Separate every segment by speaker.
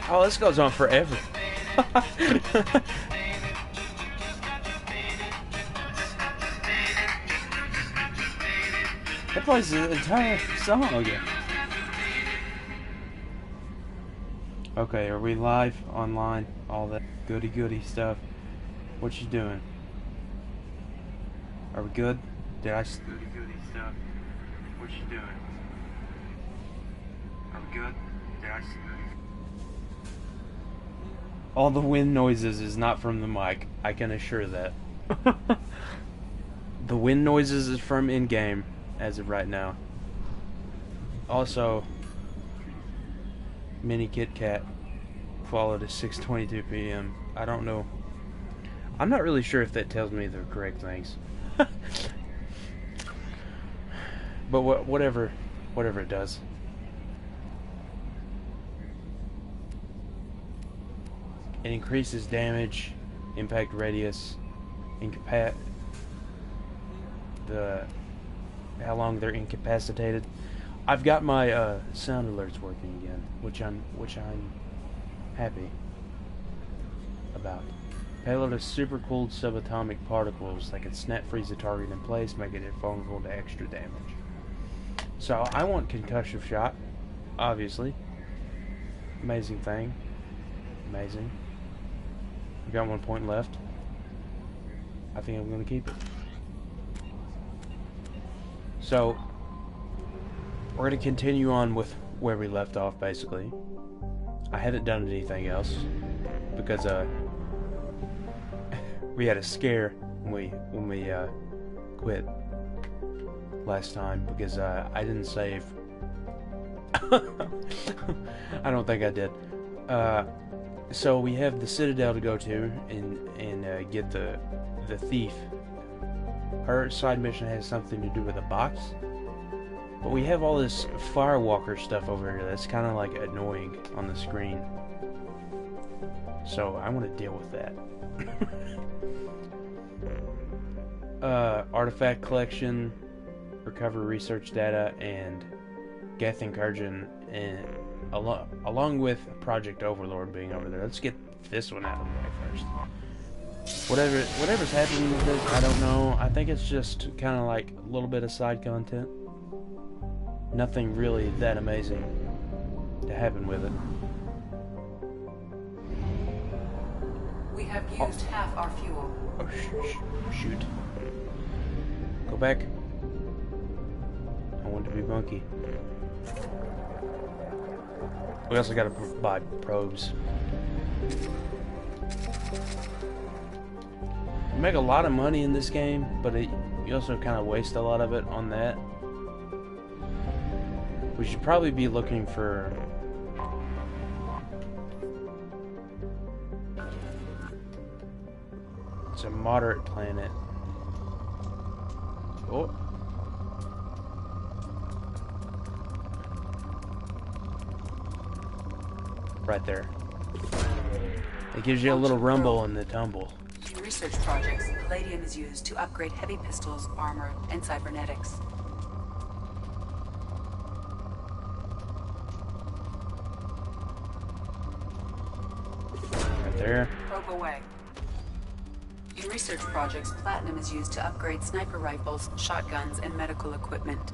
Speaker 1: Oh, this goes on forever. That plays the entire song again. Okay, are we live, online, all that goody stuff? What you doing? Are we good? Did I goody stuff? What you doing? Are we good? Did I All the wind noises is not from the mic. I can assure that. The wind noises is from in-game, as of right now. Also, Mini Kit Kat followed at 6:22 p.m. I don't know. I'm not really sure if that tells me the correct things. But whatever it does. It increases damage, impact radius, how long they're incapacitated. I've got my sound alerts working again, which I'm happy about. Payload of super cooled subatomic particles that can snap freeze the target in place, making it vulnerable to extra damage. So I want concussive shot, obviously. Amazing thing. Amazing. I've got 1 point left. I think I'm going to keep it. So, we're going to continue on with where we left off, basically. I haven't done anything else, because, we had a scare when we quit last time, because, I didn't save. I don't think I did. So we have the Citadel to go to and get the thief. Her side mission has something to do with a box, but we have all this Firewalker stuff over here that's kind of like annoying on the screen. So I want to deal with that. Artifact collection, recover research data, and Geth Incursion, and along with Project Overlord being over there. Let's get this one out of the way first. Whatever's happening with this, I don't know. I think it's just kind of like a little bit of side content. Nothing really that amazing to happen with it.
Speaker 2: We have used half our fuel.
Speaker 1: Oh, shoot. Go back. I want to be bunky. We also gotta buy probes. You make a lot of money in this game, but you also kind of waste a lot of it on that. We should probably be looking for... It's a moderate planet. Oh. Right there. It gives you a little rumble in the tumble.
Speaker 2: In research projects, palladium is used to upgrade heavy pistols, armor, and cybernetics.
Speaker 1: Right there.
Speaker 2: Probe away. In research projects, platinum is used to upgrade sniper rifles, shotguns, and medical equipment.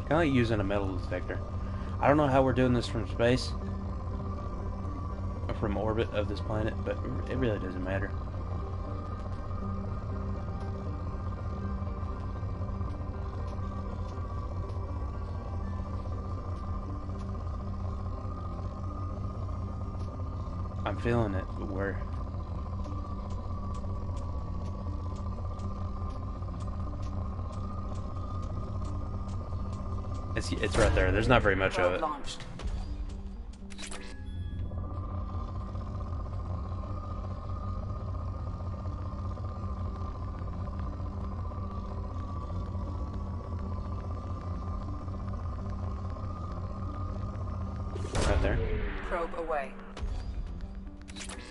Speaker 1: Kind of like using a metal detector. I don't know how we're doing this from space, or from orbit of this planet, but it really doesn't matter. I'm feeling it, but where? It's right there. There's not very much of it.
Speaker 2: Launched.
Speaker 1: Right there.
Speaker 2: Probe away.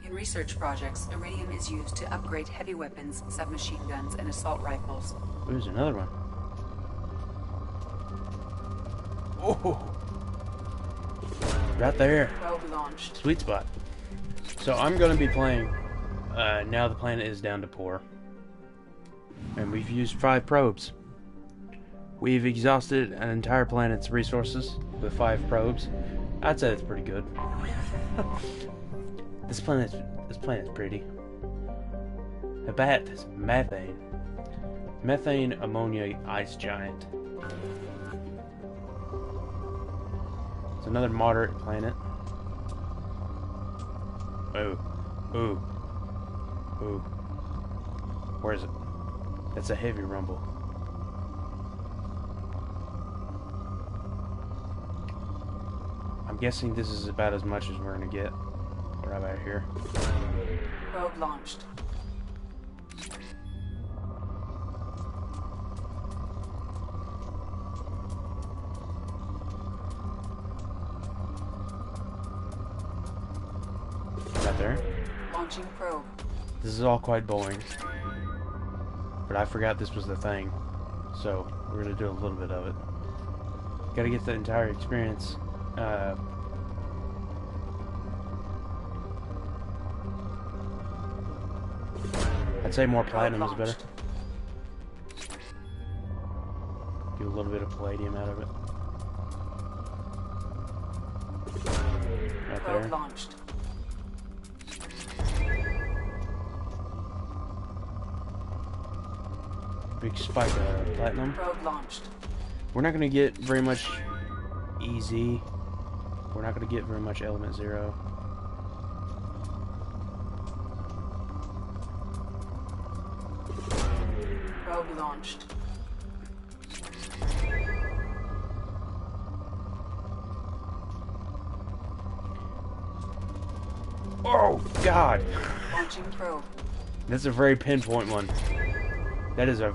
Speaker 2: In research projects, iridium is used to upgrade heavy weapons, submachine guns, and assault rifles.
Speaker 1: There's another one. Oh, right there.
Speaker 2: Probe launched.
Speaker 1: Sweet spot. So I'm going to be playing, now the planet is down to 4. And we've used 5 probes. We've exhausted an entire planet's resources with 5 probes. I'd say that's pretty good. This planet's pretty. A bat is methane. Methane ammonia ice giant. It's another moderate planet. Ooh. Ooh. Ooh. Where is it? That's a heavy rumble. I'm guessing this is about as much as we're gonna get. Right about here.
Speaker 2: Probe launched.
Speaker 1: Right there.
Speaker 2: Launching probe.
Speaker 1: This is all quite boring. But I forgot this was the thing. So, we're gonna do a little bit of it. Gotta get the entire experience. I'd say more platinum is better. Get a little bit of palladium out of it. Right
Speaker 2: Probe
Speaker 1: there.
Speaker 2: launched.
Speaker 1: Big spike of platinum.
Speaker 2: Probe launched.
Speaker 1: We're not gonna get very much easy. We're not gonna get very much element 0.
Speaker 2: Probe launched.
Speaker 1: Oh God!
Speaker 2: Launching probe.
Speaker 1: That's a very pinpoint one. That is a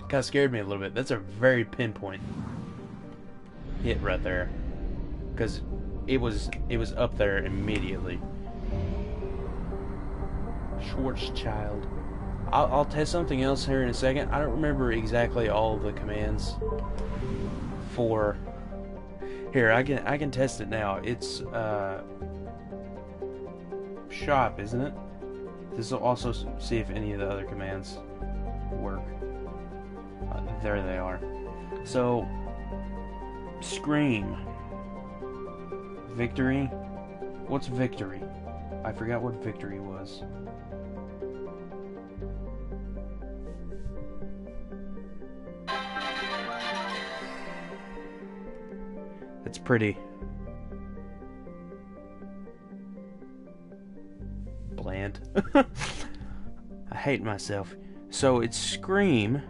Speaker 1: kind of scared me a little bit. That's a very pinpoint hit right there, because it was up there immediately. Schwarzschild. I'll test something else here in a second. I don't remember exactly all the commands for. Here, I can test it now. It's shop, isn't it? This will also see if any of the other commands work. There they are. So, scream. Victory. What's victory? I forgot what victory was. It's pretty bland. I hate myself. So it's scream.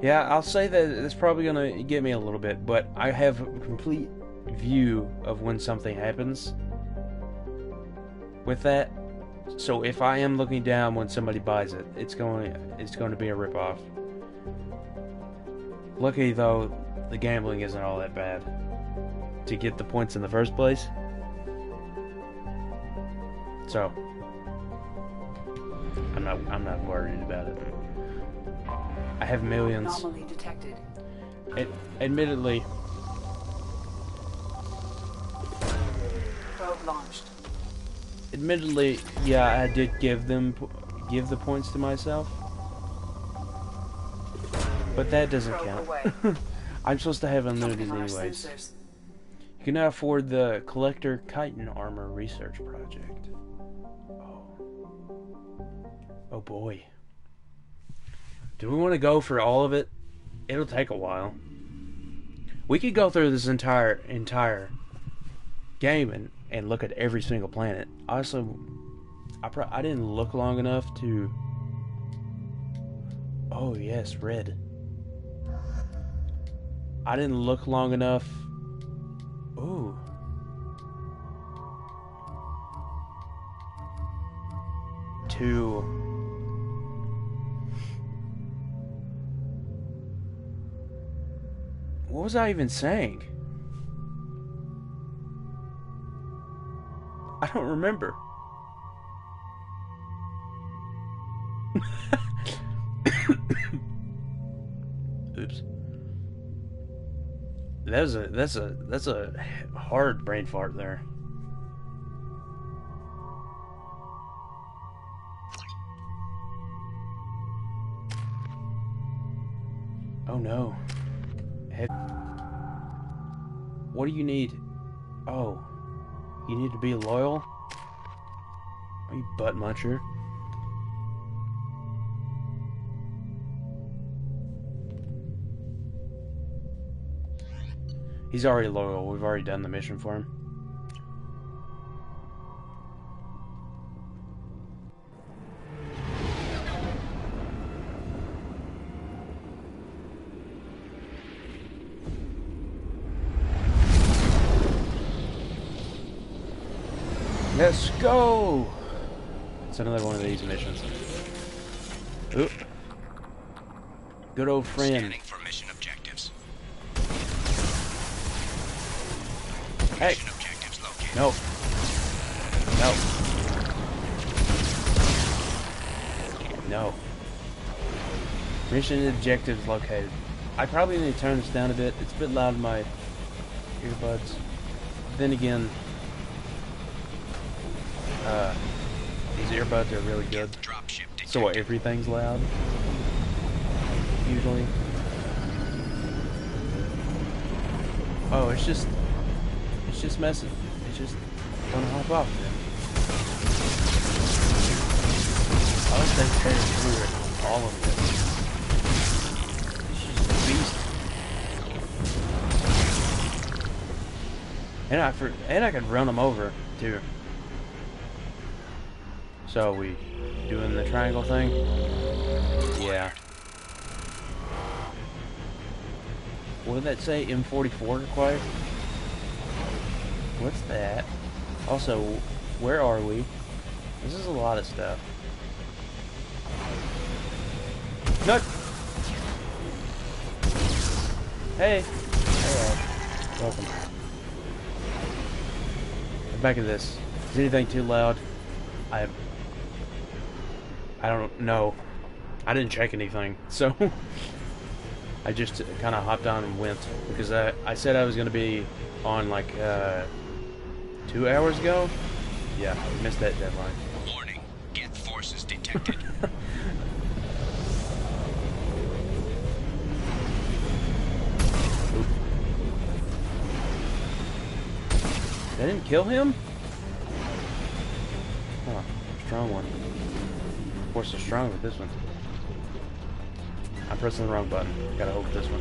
Speaker 1: Yeah, I'll say that it's probably gonna get me a little bit, but I have a complete view of when something happens with that. So if I am looking down when somebody buys it, it's going to be a ripoff. Lucky though, the gambling isn't all that bad to get the points in the first place. So I'm not worried about it. I have millions.
Speaker 2: Anomaly detected.
Speaker 1: Admittedly,
Speaker 2: Probe launched.
Speaker 1: yeah, I did give the points to myself, but that doesn't
Speaker 2: Probe
Speaker 1: count.
Speaker 2: away.
Speaker 1: I'm supposed to have unlimited
Speaker 2: Coming on our
Speaker 1: anyways.
Speaker 2: sensors.
Speaker 1: You can now afford the Collector Chitin Armor Research Project. Oh boy. Do we want to go for all of it? It'll take a while. We could go through this entire game and look at every single planet. Honestly, I didn't look long enough to... Oh yes, red. I didn't look long enough... Ooh. To... What was I even saying? I don't remember. Oops. That's a hard brain fart there. Oh no. What do you need? Oh. You need to be loyal? Are you butt muncher? He's already loyal. We've already done the mission for him. Let's go! It's another one of these missions. Oop. Good old friend.
Speaker 3: Scanning for mission objectives.
Speaker 1: Hey!
Speaker 3: Mission objectives located.
Speaker 1: No. No. No. Mission objectives located. I probably need to turn this down a bit. It's a bit loud in my earbuds. Then again, these earbuds are really good. So everything's loud. Usually. Oh, it's just messing. It's just gonna hop off then. I like they carry through it, all of it. She's a beast. And I could run them over too. So we doing the triangle thing? Yeah. What did that say? M44 required? What's that? Also, where are we? This is a lot of stuff. No! Hey! Hey, welcome. Back at this. Is anything too loud? I don't know. I didn't check anything, so I just kind of hopped on and went because I said I was going to be on like 2 hours ago. Yeah, missed that deadline.
Speaker 3: Warning, Geth forces detected.
Speaker 1: They didn't kill him? Huh, strong one. Of course, they're strong with this one. I'm pressing the wrong button. Gotta hope this one.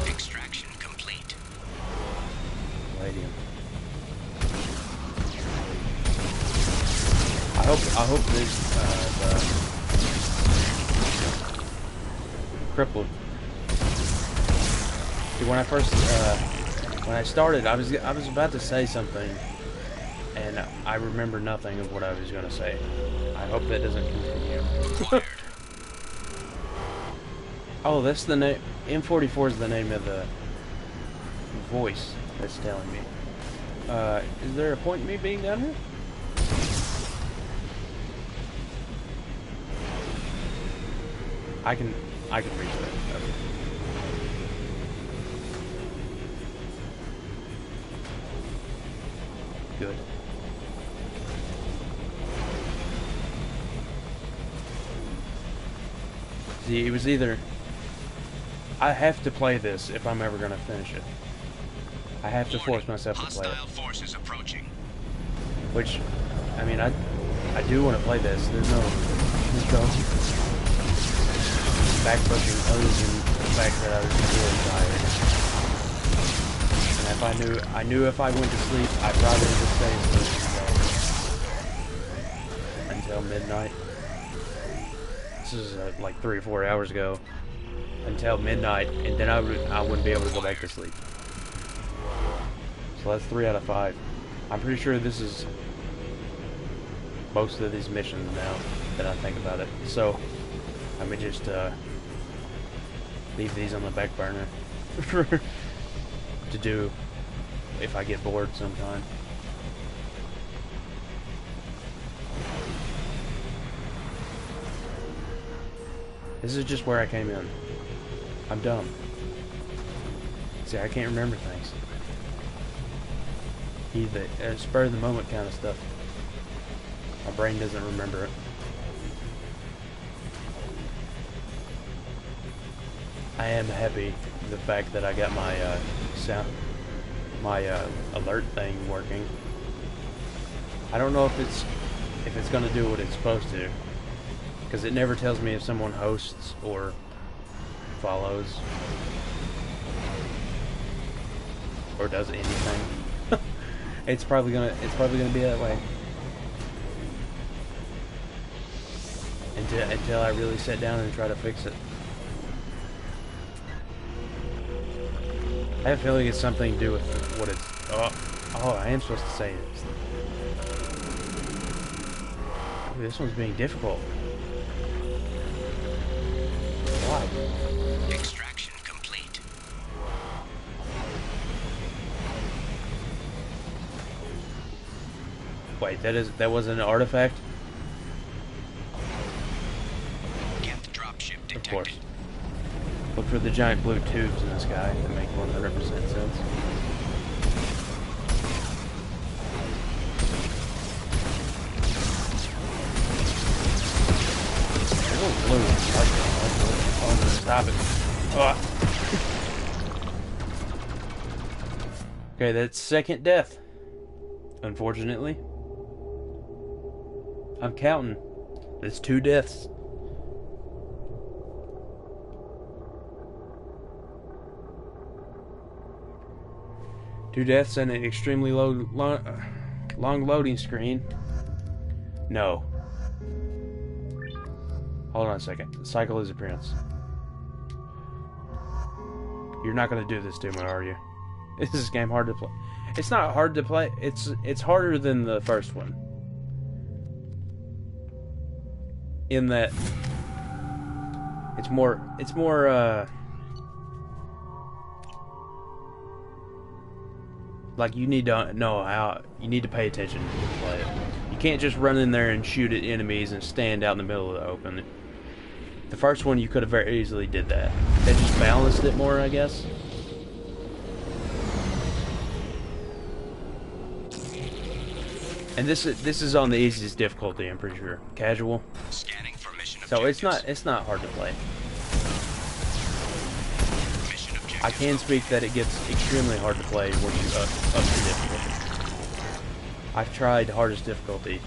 Speaker 3: Extraction complete.
Speaker 1: Palladium. I hope this the crippled. See, when I first when I started, I was about to say something, and I remember nothing of what I was going to say. I hope that doesn't continue. Oh, that's the name. M44 is the name of the voice that's telling me. Is there a point in me being down here? I can reach that. Okay. Good. See, it was either I have to play this if I'm ever gonna finish it. I have to force myself to play it.
Speaker 3: Forces approaching.
Speaker 1: Which, I mean, I do want to play this. There's no backpushing other than the fact that I was really tired. And if I knew if I went to sleep, I probably would stay asleep until midnight. This is like 3 or 4 hours ago. Until midnight, and then I wouldn't be able to go back to sleep. So that's 3 out of 5. I'm pretty sure this is most of these missions now that I think about it. So I may just leave these on the back burner to do if I get bored sometime. This is just where I came in. I'm dumb. See, I can't remember things. Either spur of the moment kind of stuff. My brain doesn't remember it. I am happy with the fact that I got my alert thing working. I don't know if it's gonna do what it's supposed to, because it never tells me if someone hosts or follows or does anything. It's probably gonna be that way until I really sit down and try to fix it. I have a feeling it's something to do with what it's. Oh, I am supposed to say this. Ooh, this one's being difficult. Why?
Speaker 3: Extraction complete.
Speaker 1: Wait, that wasn't an artifact?
Speaker 3: Geth dropship detected.
Speaker 1: Of course. Look for the giant blue tubes in the sky that make 100% sense. Oh, blue. Oh, stop it. Oh. Okay, that's second death. Unfortunately. I'm counting. That's 2 deaths. Two deaths and an extremely long loading screen. No. Hold on a second. Cycle his appearance. You're not going to do this to me, are you? Is this game hard to play? It's not hard to play. It's harder than the first one. In that it's more like you need to know how you need to pay attention to play it. You can't just run in there and shoot at enemies and stand out in the middle of the open. The first one you could have very easily did that. They just balanced it more, I guess. And this is on the easiest difficulty, I'm pretty sure. Casual.
Speaker 3: Scanning for mission
Speaker 1: So
Speaker 3: objectives.
Speaker 1: it's not hard to play.
Speaker 3: Mission objectives
Speaker 1: I can speak that it gets extremely hard to play once you up the difficulty. I've tried hardest difficulty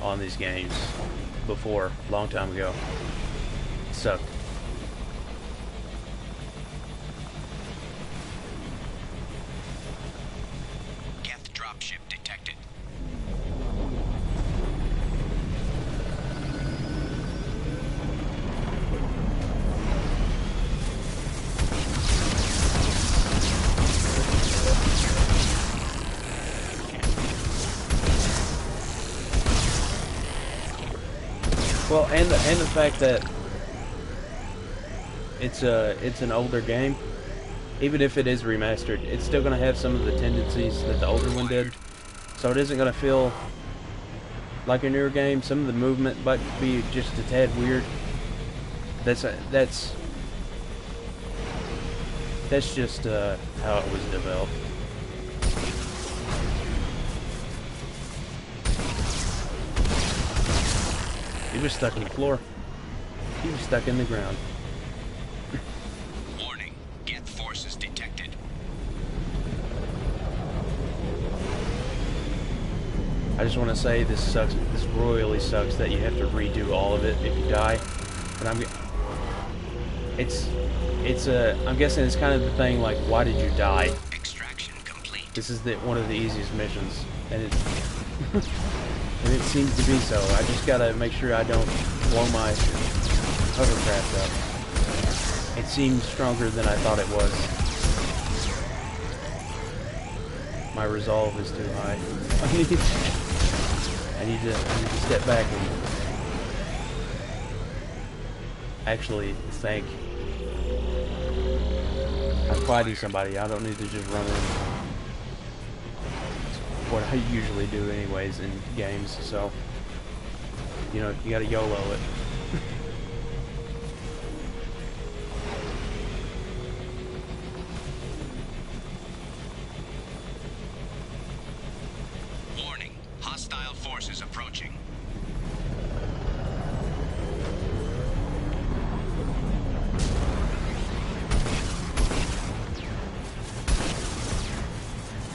Speaker 1: on these games before, a long time ago. It sucked.
Speaker 3: Geth dropship detected.
Speaker 1: Well, and the fact that it's an older game, even if it is remastered, it's still going to have some of the tendencies that the older one did. So it isn't going to feel like a newer game. Some of the movement might be just a tad weird. That's just how it was developed. He was stuck in the floor. He was stuck in the ground.
Speaker 3: Warning. Geth forces detected.
Speaker 1: I just want to say this sucks. This royally sucks that you have to redo all of it if you die. And I'm guessing it's kind of the thing like, why did you die?
Speaker 3: Extraction complete.
Speaker 1: This is one of the easiest missions, and it and it seems to be so. I just gotta make sure I don't blow my hovercraft up. It seems stronger than I thought it was. My resolve is too high. I need to step back and actually think. I'm fighting somebody. I don't need to just run in. It's what I usually do anyways in games, so you know, you gotta YOLO it.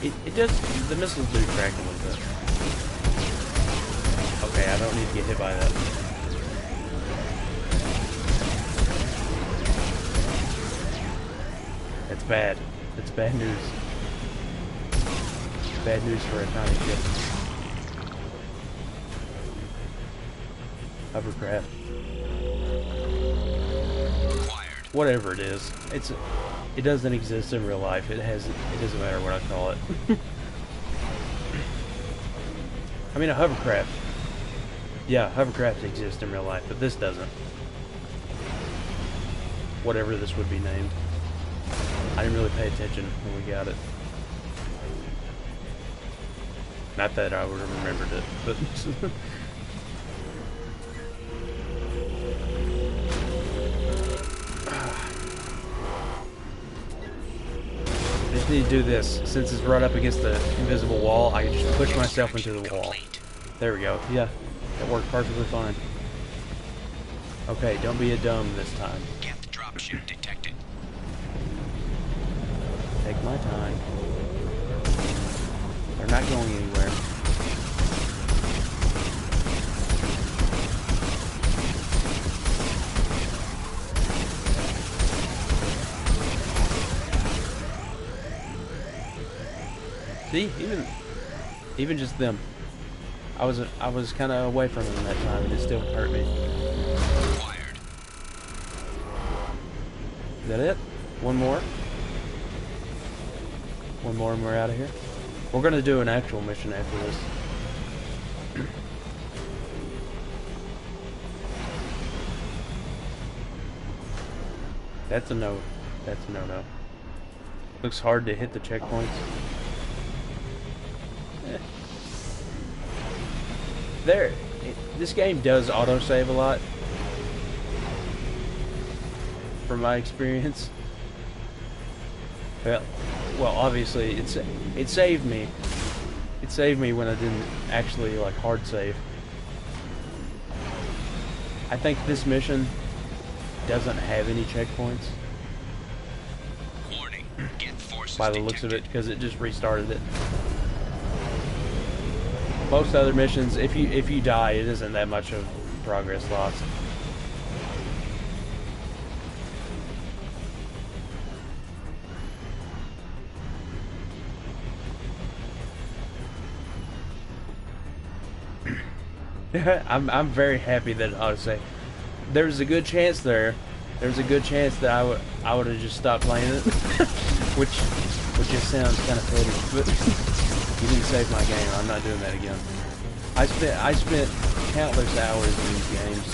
Speaker 1: It does, the missiles do crack a little bit. Okay, I don't need to get hit by that. That's bad. That's bad news. Bad news for a tiny ship. Hovercraft. Whatever it is, it doesn't exist in real life. It doesn't matter what I call it. I mean, a hovercraft. Yeah, hovercraft exists in real life, but this doesn't. Whatever this would be named. I didn't really pay attention when we got it. Not that I would have remembered it, but I just need to do this. Since it's right up against the invisible wall, I can just push myself into the wall. There we go. Yeah, that worked perfectly fine. Okay, don't be a dumb this time.
Speaker 3: Geth dropship detected.
Speaker 1: Take my time. They're not going anywhere. See, even just them. I was kind of away from them that time, and it still hurt me.
Speaker 3: Wired.
Speaker 1: Is that it? One more? One more and we're out of here? We're gonna do an actual mission after this. That's a no. That's a no-no. Looks hard to hit the checkpoints. This game does autosave a lot, from my experience. Well, obviously it saved me. It saved me when I didn't actually like hard save. I think this mission doesn't have any checkpoints.
Speaker 3: Warning. Geth forces
Speaker 1: By the looks of
Speaker 3: detected.
Speaker 1: it, because it just restarted it. Most other missions, if you die, it isn't that much of progress lost. I'm very happy that autosave. There's a good chance there. There's a good chance that I would have just stopped playing it, which just sounds kind of petty. But you didn't save my game. I'm not doing that again. I spent countless hours in these games.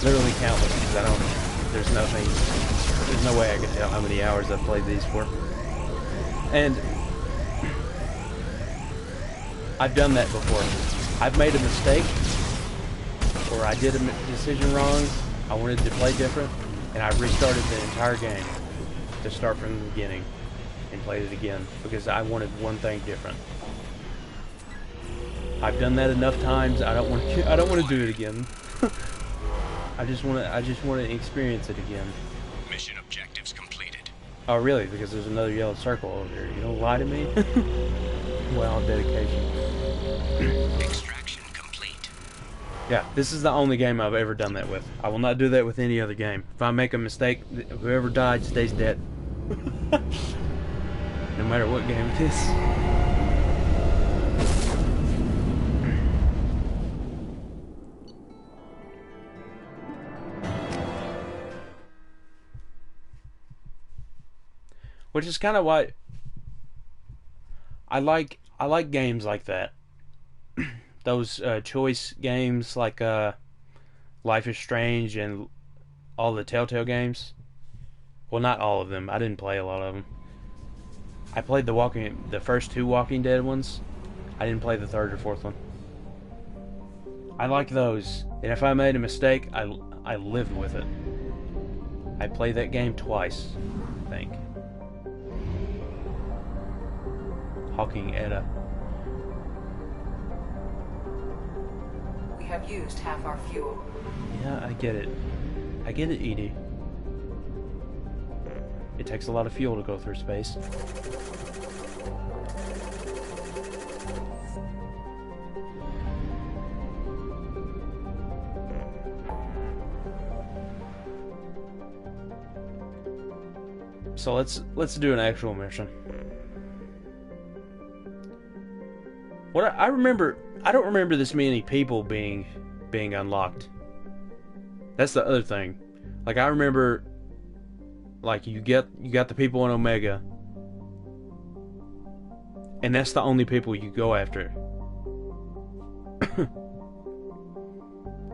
Speaker 1: Literally countless, because there's no way I could tell how many hours I've played these for. And I've done that before. I've made a mistake, or I did a decision wrong. I wanted to play different, and I restarted the entire game to start from the beginning and played it again because I wanted one thing different. I've done that enough times. I don't want to do it again. I just want to experience it again.
Speaker 3: Mission objectives completed.
Speaker 1: Oh, really? Because there's another yellow circle over there. You don't lie to me? Well, dedication.
Speaker 3: Extraction complete.
Speaker 1: Yeah, this is the only game I've ever done that with. I will not do that with any other game. If I make a mistake, whoever died stays dead. No matter what game it is. Which is kind of why I like games like that. Those choice games like Life is Strange and all the Telltale games. Well, not all of them. I didn't play a lot of them. I played the first two Walking Dead ones. I didn't play the third or fourth one. I like those. And if I made a mistake, I lived with it. I played that game twice, I think. Hawking Edda.
Speaker 2: We have used half our fuel.
Speaker 1: Yeah, I get it. I get it, Edie. It takes a lot of fuel to go through space. So let's do an actual mission. What I remember, I don't remember this many people being unlocked. That's the other thing. Like I remember, like you got the people in Omega, and that's the only people you go after.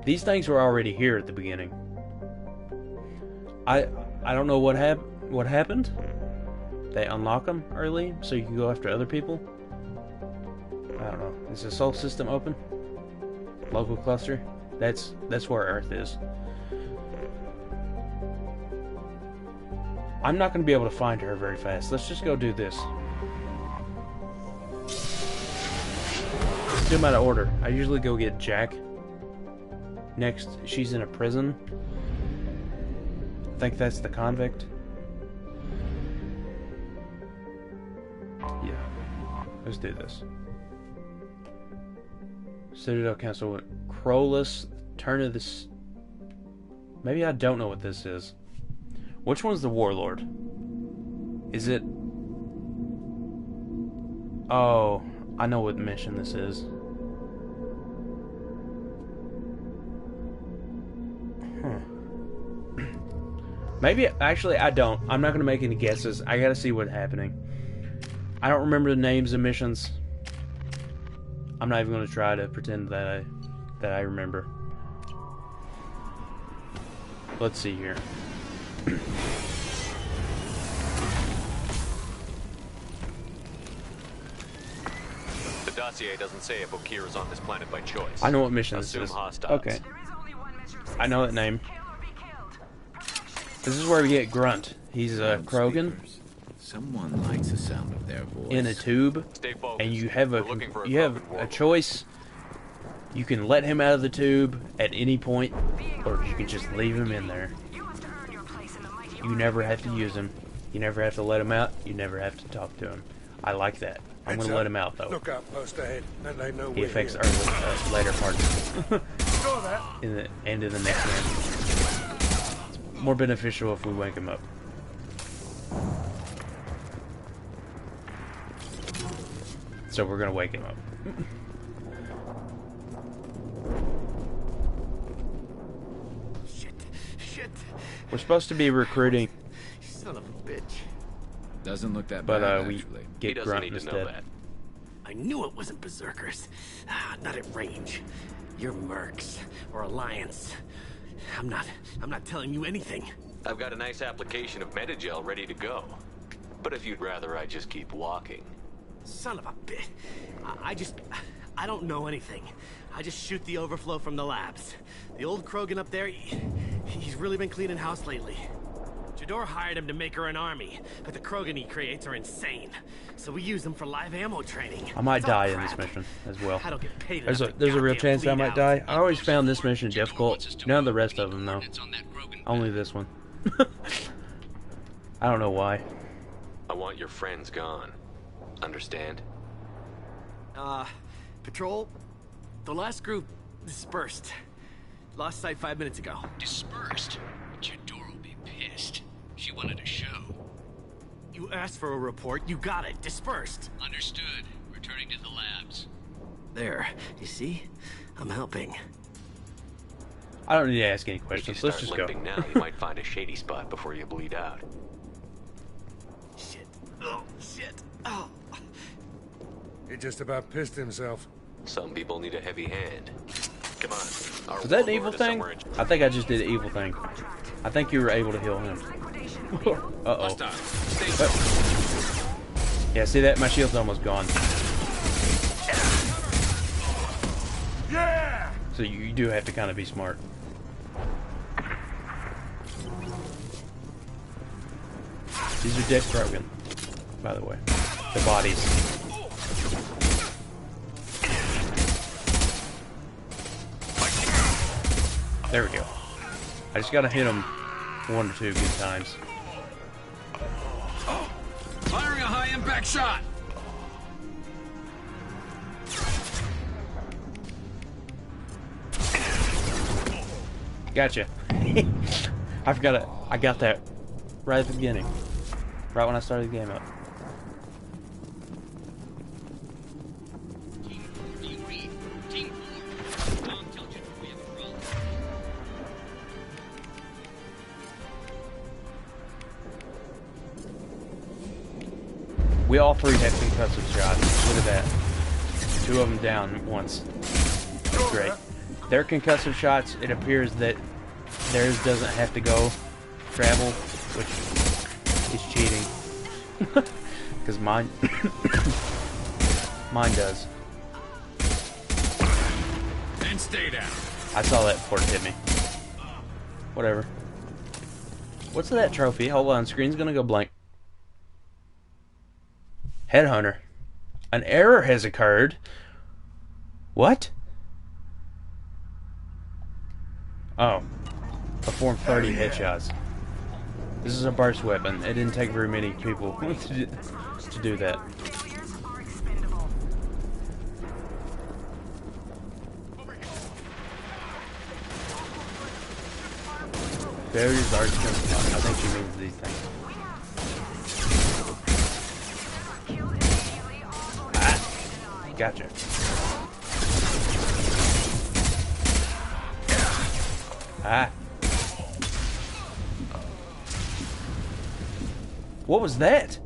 Speaker 1: These things were already here at the beginning. I don't know what happened. They unlock them early so you can go after other people. I don't know. Is the Sol system open? Local cluster? That's where Earth is. I'm not going to be able to find her very fast. Let's just go do this. Do them out of order. I usually go get Jack. Next, she's in a prison. I think that's the convict. Yeah. Let's do this. Citadel Council. Crowless. Turn of this. Maybe I don't know what this is. Which one's the warlord? Is it... Oh, I know what mission this is. Maybe, actually, I don't. I'm not going to make any guesses. I got to see what's happening. I don't remember the names of missions. I'm not even going to try to pretend that I remember. Let's see here.
Speaker 4: The dossier doesn't say if Okir is on this planet by choice.
Speaker 1: I know what mission this
Speaker 4: Assume
Speaker 1: is.
Speaker 4: hostiles.
Speaker 1: Okay. I know that name. This is where we get Grunt. He's a Krogan
Speaker 5: Someone likes the sound of their voice.
Speaker 1: in a tube,
Speaker 4: Stay focused.
Speaker 1: and you have
Speaker 4: We're looking for a
Speaker 1: a
Speaker 4: warlord.
Speaker 1: choice. You can let him out of the tube at any point, or you can just leave him in there. You never have to use him. You never have to let him out. You never have to talk to him. I like that. I'm going to let him out, though.
Speaker 6: Look out, post ahead. Let they know
Speaker 1: He
Speaker 6: we're
Speaker 1: affects
Speaker 6: here.
Speaker 1: early, later parts
Speaker 6: Saw that.
Speaker 1: in the end of the next round. It's more beneficial if we wake him up. So we're going to wake him up.
Speaker 5: Shit.
Speaker 1: We're supposed to be recruiting,
Speaker 5: Son of a bitch. Doesn't look that
Speaker 1: but
Speaker 5: bad,
Speaker 1: we
Speaker 5: actually.
Speaker 4: He
Speaker 1: get
Speaker 4: doesn't
Speaker 1: Grunt
Speaker 4: need to
Speaker 1: instead.
Speaker 4: know that.
Speaker 7: I knew it wasn't Berserkers. Not at range. You're Mercs or Alliance. I'm not telling you anything.
Speaker 4: I've got a nice application of Metagel ready to go. But if you'd rather I just keep walking.
Speaker 7: Son of a bitch. I don't know anything. I just shoot the overflow from the labs. The old Krogan up there, he's really been cleaning house lately. Jador hired him to make her an army, but the Krogan he creates are insane. So we use them for live ammo training.
Speaker 1: I might
Speaker 7: It's all
Speaker 1: die in this
Speaker 7: crap.
Speaker 1: mission as well.
Speaker 7: I don't get paid
Speaker 1: There's a
Speaker 7: enough to
Speaker 1: real
Speaker 7: goddamn
Speaker 1: chance I
Speaker 7: bleed
Speaker 1: might
Speaker 7: out.
Speaker 1: die. I always found this mission difficult. None of the rest of them though. Only this one. I don't know why.
Speaker 4: I want your friends gone. Understand?
Speaker 7: Patrol, the last group dispersed. Lost sight 5 minutes ago.
Speaker 3: Dispersed. Jador will be pissed. She wanted a show.
Speaker 7: You asked for a report, you got it. Dispersed.
Speaker 3: Understood. Returning to the labs.
Speaker 7: There, you see? I'm helping.
Speaker 1: I don't need to ask any
Speaker 4: If you
Speaker 1: questions.
Speaker 4: start
Speaker 1: Let's just go.
Speaker 4: limping now, you might find a shady spot before you bleed out.
Speaker 7: Shit. Oh, shit. Oh.
Speaker 6: He just about pissed himself.
Speaker 4: Some people need a heavy hand. Come on. Our
Speaker 1: Was that an
Speaker 4: warlord
Speaker 1: evil
Speaker 4: is
Speaker 1: thing?
Speaker 4: somewhere in-
Speaker 1: I think I just did an evil thing. I think you were able to heal him. Uh-oh. Yeah, see that? My shield's almost gone.
Speaker 6: Yeah!
Speaker 1: So you do have to kind of be smart. These are dead Krogan, by the way. The bodies. There we go. I just gotta hit them one or two good times.
Speaker 5: Back shot!
Speaker 1: Gotcha. I forgot it. I got that right at the beginning. Right when I started the game up.
Speaker 3: Team 4, do you read? Team 4. Tom tells you we have a problem.
Speaker 1: We all three had concussive shots. Look at that. 2 of them down once. That's great. Their concussive shots, it appears that theirs doesn't have to go travel, which is cheating. Because mine does.
Speaker 5: And stay down.
Speaker 1: I saw that before it hit me. Whatever. What's that trophy? Hold on, screen's gonna go blank. Headhunter. An error has occurred. What? Oh. Perform 30 headshots. This is a burst weapon. It didn't take very many people to do that. Failures are expensive. I think she means these things. Ah, gotcha. Ah. What was that?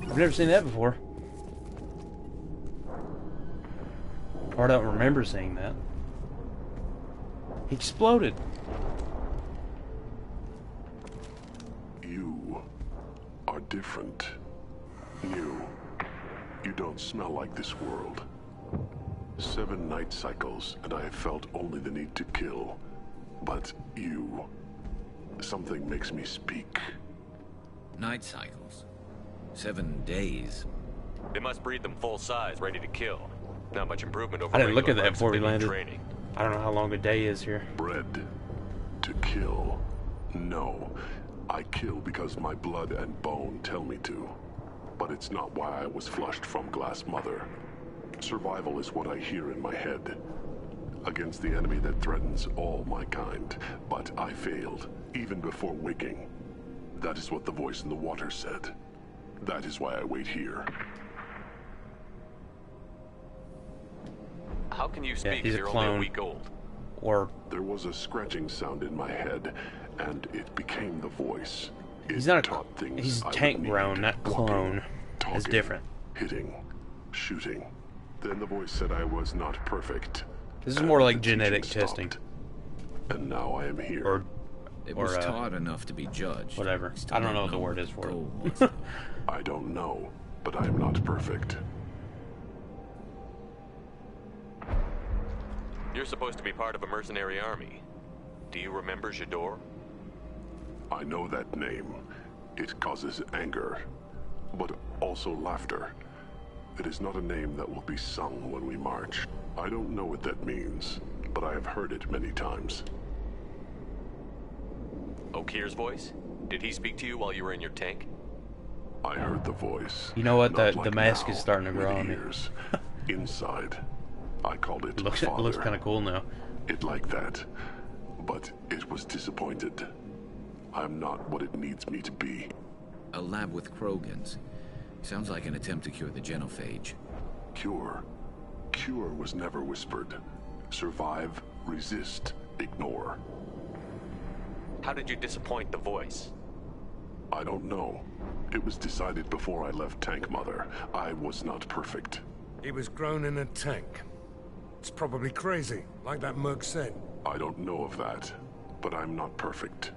Speaker 1: I've never seen that before. Or I don't remember seeing that. He exploded.
Speaker 8: You are different. New. You don't smell like this world. 7 night cycles, and I have felt only the need to kill. But you... something makes me speak.
Speaker 5: Night cycles. 7 days.
Speaker 4: They must breed them full size, ready to kill. Not much improvement over
Speaker 1: I didn't look at
Speaker 4: regular
Speaker 1: that before we
Speaker 4: civilian
Speaker 1: landed.
Speaker 4: training.
Speaker 1: I don't know how long a day is here.
Speaker 8: Bred to kill. No. I kill because my blood and bone tell me to. But it's not why I was flushed from Glass Mother. Survival is what I hear in my head. Against the enemy that threatens all my kind. But I failed, even before waking. That is what the voice in the water said. That is why I wait here.
Speaker 4: How can you speak
Speaker 1: he's
Speaker 4: if
Speaker 1: a
Speaker 4: you're only a
Speaker 1: clone.
Speaker 4: week old?
Speaker 1: Or
Speaker 8: There was a scratching sound in my head, and it became the voice. It
Speaker 1: he's not a
Speaker 8: taught things
Speaker 1: he's
Speaker 8: I would
Speaker 1: tank
Speaker 8: need.
Speaker 1: grown, not
Speaker 8: Walking,
Speaker 1: clone. It's
Speaker 8: talking,
Speaker 1: different.
Speaker 8: Hitting, shooting. Then the voice said I was not perfect.
Speaker 1: This is
Speaker 8: and
Speaker 1: more like
Speaker 8: the teaching
Speaker 1: genetic
Speaker 8: stopped.
Speaker 1: testing.
Speaker 8: And now I am here.
Speaker 1: Or
Speaker 5: It
Speaker 1: Or,
Speaker 5: was taught enough to be judged.
Speaker 1: whatever.
Speaker 5: Still
Speaker 1: I don't
Speaker 5: don't
Speaker 1: know what the word is for it.
Speaker 5: goal was, though.
Speaker 8: I don't know, but I am not perfect.
Speaker 4: You're supposed to be part of a mercenary army. Do you remember Jador?
Speaker 8: I know that name. It causes anger, but also laughter. It is not a name that will be sung when we march. I don't know what that means, but I have heard it many times.
Speaker 4: Okir's voice? Did he speak to you while you were in your tank?
Speaker 8: I heard the voice.
Speaker 1: You know what?
Speaker 8: Not
Speaker 1: The
Speaker 8: like
Speaker 1: mask
Speaker 8: now,
Speaker 1: is starting to grow
Speaker 8: with
Speaker 1: on me.
Speaker 8: ears. Inside. I called it
Speaker 1: It looks
Speaker 8: Father.
Speaker 1: kind of cool now.
Speaker 8: It like that. But it was disappointed. I'm not what it needs me to be.
Speaker 5: A lab with Krogans. Sounds like an attempt to cure the genophage.
Speaker 8: Cure. Cure was never whispered. Survive, resist, ignore.
Speaker 4: How did you disappoint the voice?
Speaker 8: I don't know. It was decided before I left Tank Mother. I was not perfect.
Speaker 6: He was grown in a tank. It's probably crazy, like that mug said.
Speaker 8: I don't know of that, but I'm not perfect.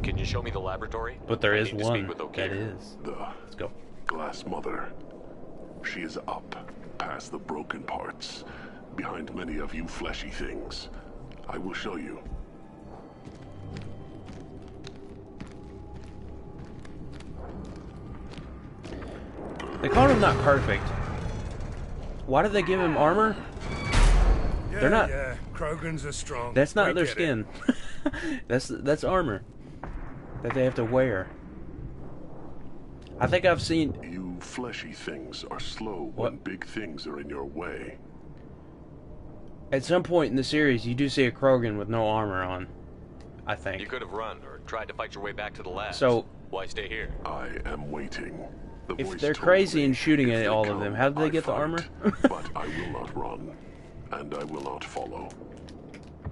Speaker 4: Can you show me the laboratory?
Speaker 1: But there
Speaker 4: I
Speaker 1: is
Speaker 4: need to speak
Speaker 1: one
Speaker 4: with Okir.
Speaker 1: that is.
Speaker 8: Let's
Speaker 1: go.
Speaker 8: Glass Mother. She is up, past the broken parts, behind many of you fleshy things. I will show you.
Speaker 1: They called him not perfect. Why did they give him armor?
Speaker 6: Yeah,
Speaker 1: They're not-
Speaker 6: Yeah, Krogans are strong.
Speaker 1: That's not
Speaker 6: I
Speaker 1: their
Speaker 6: get it.
Speaker 1: skin. that's armor that they have to wear. I think I've seen...
Speaker 8: You fleshy things are slow
Speaker 1: What?
Speaker 8: when big things are in your way.
Speaker 1: At some point in the series, you do see a Krogan with no armor on. I think.
Speaker 4: You could have run or tried to fight your way back to the lab.
Speaker 1: So...
Speaker 4: Why stay here?
Speaker 8: I am waiting. The
Speaker 1: If
Speaker 8: voice
Speaker 1: they're
Speaker 8: told
Speaker 1: crazy
Speaker 8: me
Speaker 1: and shooting
Speaker 8: if
Speaker 1: at
Speaker 8: they
Speaker 1: all of
Speaker 8: come,
Speaker 1: them, how did they
Speaker 8: I
Speaker 1: get the
Speaker 8: fight.
Speaker 1: armor?
Speaker 8: But I will not run, and I will not follow.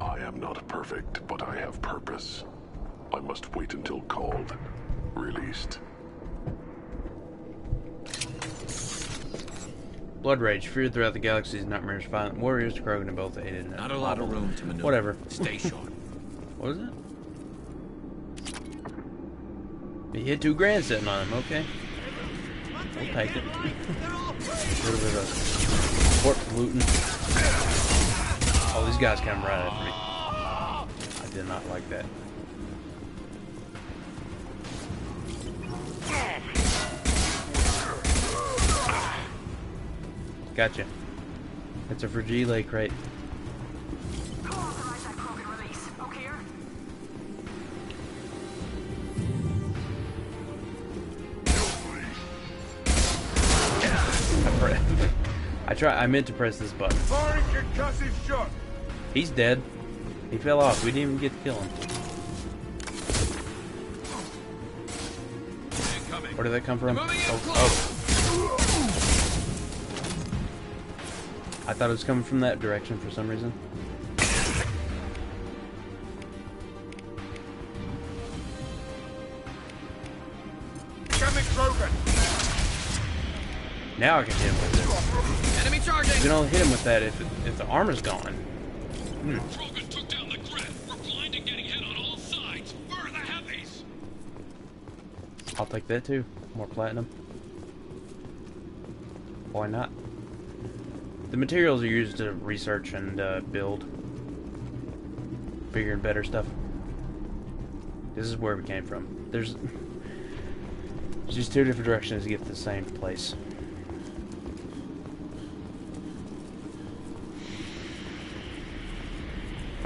Speaker 8: I am not perfect, but I have purpose. I must wait until called, released.
Speaker 1: Blood rage, feared throughout the galaxy's nightmares, violent warriors, Krogan, and both aided in it.
Speaker 5: Not a lot of room to maneuver.
Speaker 1: Whatever.
Speaker 5: Stay sharp.
Speaker 1: What is it? He hit $2,000 sitting on him, okay. We'll take it. A little bit of corpse looting. Oh, these guys come right after me. I did not like that. Gotcha. It's a fragile crate.
Speaker 9: Authorize that Krogan release. Okay?
Speaker 1: I meant to press this button.
Speaker 6: Firing concussive shot.
Speaker 1: He's dead. He fell off. We didn't even get to kill him. Where did that come from? Oh. I thought it was coming from that direction for some reason.
Speaker 6: Coming, Krogan.
Speaker 1: Now I can hit him with this.
Speaker 5: Enemy charging!
Speaker 1: You can only hit him with that if the armor's gone.
Speaker 3: Krogan took down the grid. We're blind and getting hit on all sides. Where are the heavies?
Speaker 1: I'll take that too. More platinum. Why not? The materials are used to research and build bigger and better stuff. This is where we came from. There's just two different directions to get to the same place.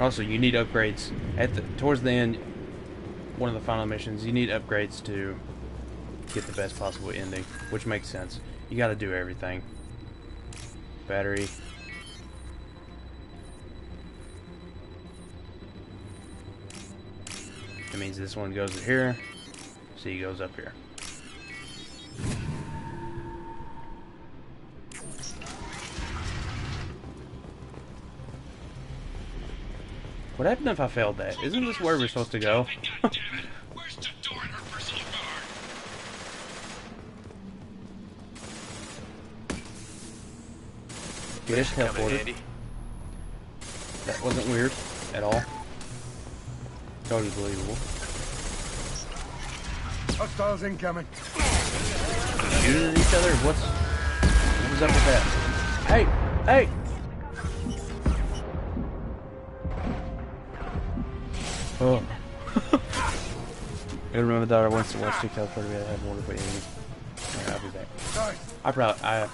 Speaker 1: Also, you need upgrades towards the end. One of the final missions, you need upgrades to get the best possible ending, which makes sense. You got to do everything. Battery. That means this one goes here. C goes up here. What happened if I failed that? Isn't this where we're supposed to go?
Speaker 3: God damn it. Where's the door and her personal guard?
Speaker 1: Get us
Speaker 4: Coming,
Speaker 1: teleported.
Speaker 4: Andy.
Speaker 1: That wasn't weird at all. Totally believable.
Speaker 6: Hostiles incoming.
Speaker 1: Shooting at each other? What was up with that? Hey! Hey! Oh. I remember that I once to watch TikTok for me. I had more to put in. Alright, I'll be back.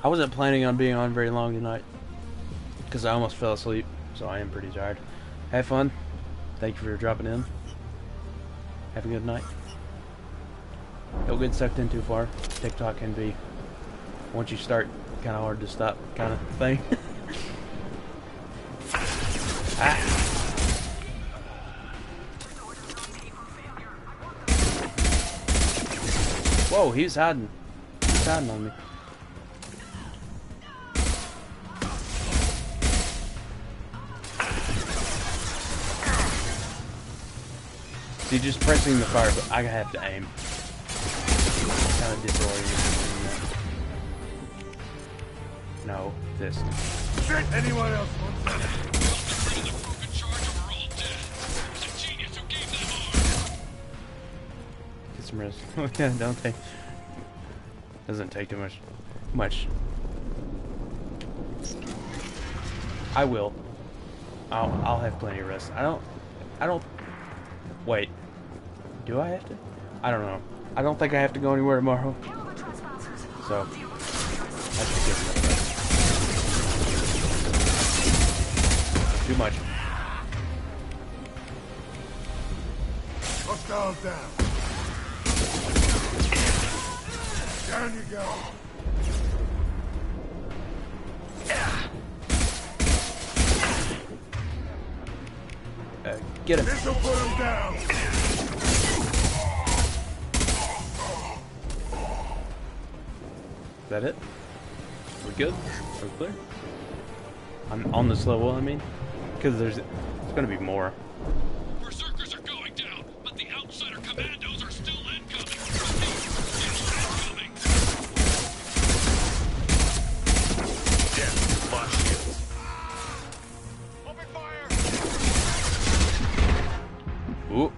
Speaker 1: I wasn't planning on being on very long tonight because I almost fell asleep, so I am pretty tired. Have fun. Thank you for dropping in. Have a good night. Don't get sucked in too far. TikTok can be, once you start, kind of hard to stop kind of thing. Ah. Whoa, he's hiding. He's hiding on me. See, just pressing the fire, but I have to aim. Kind of disoriented. No, this.
Speaker 6: Shit! Anyone else wants that?
Speaker 3: After the broken charge, and we're all dead. It was a genius who gave them arms.
Speaker 1: Get some rest. Yeah, don't take. Doesn't take too much. I will. I'll have plenty of rest. I don't. Wait. Do I have to? I don't know. I don't think I have to go anywhere tomorrow. So, I should get enough rest. Too much.
Speaker 6: Hostiles down. Down you go.
Speaker 1: Get him.
Speaker 6: This'll put him down.
Speaker 1: Is that it? We're good? We're clear? On this level, I mean? Because there's going to be more.
Speaker 3: Berserkers are going down, but the outsider commandos are still incoming.
Speaker 4: Yeah, boss shields.
Speaker 3: Open fire!
Speaker 1: Ooh.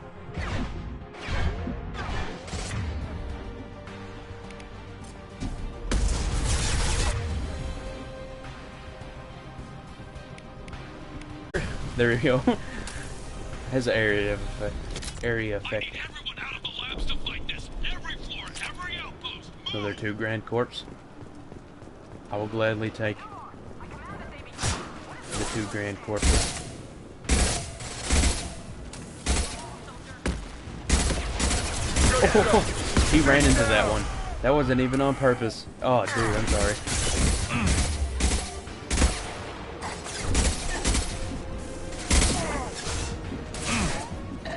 Speaker 1: There we go. Has an area effect. Area
Speaker 3: I
Speaker 1: effect.
Speaker 3: need everyone out of the labs to fight this. Every floor, every outpost. Move!
Speaker 1: Another 2 grand corpse. I will gladly take the 2 grand corpse. Oh, he ran into that one. That wasn't even on purpose. Oh, dude, I'm sorry.